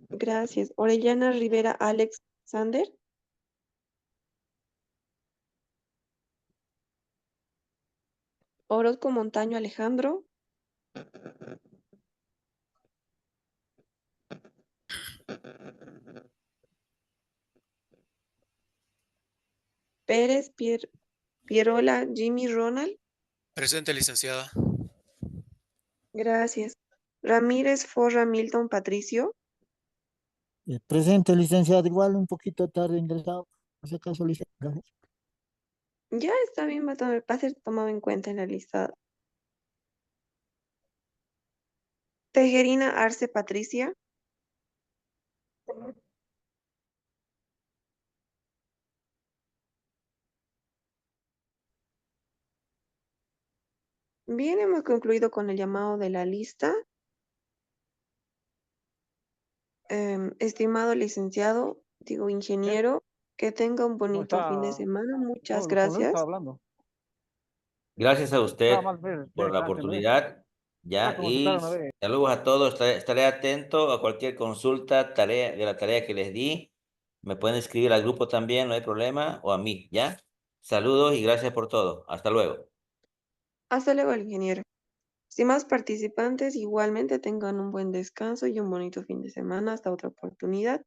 Gracias. Orellana Rivera Alex Sander. Orozco Montaño Alejandro. Pérez Pierola Jimmy Ronald. Presente, licenciada. Gracias. Ramírez Forra Milton Patricio. Presente, licenciado, igual un poquito tarde ingresado, por si acaso, licenciado. Gracias. Ya está bien, va a ser tomado en cuenta en la lista. Tejerina Arce Patricia. Bien, hemos concluido con el llamado de la lista. Estimado licenciado, digo ingeniero, que tenga un bonito fin de semana. Muchas Con él estaba gracias. hablando. Gracias a Nada usted más ver, por la está que no ve. oportunidad. Ya, Como y quitaron a ver. saludos a todos. Estaré atento a cualquier consulta, tarea de la tarea que les di. Me pueden escribir al grupo también, no hay problema, o a mí, ¿ya? Saludos y gracias por todo. Hasta luego. Hasta luego, ingeniero. Estimados participantes, igualmente tengan un buen descanso y un bonito fin de semana. Hasta otra oportunidad.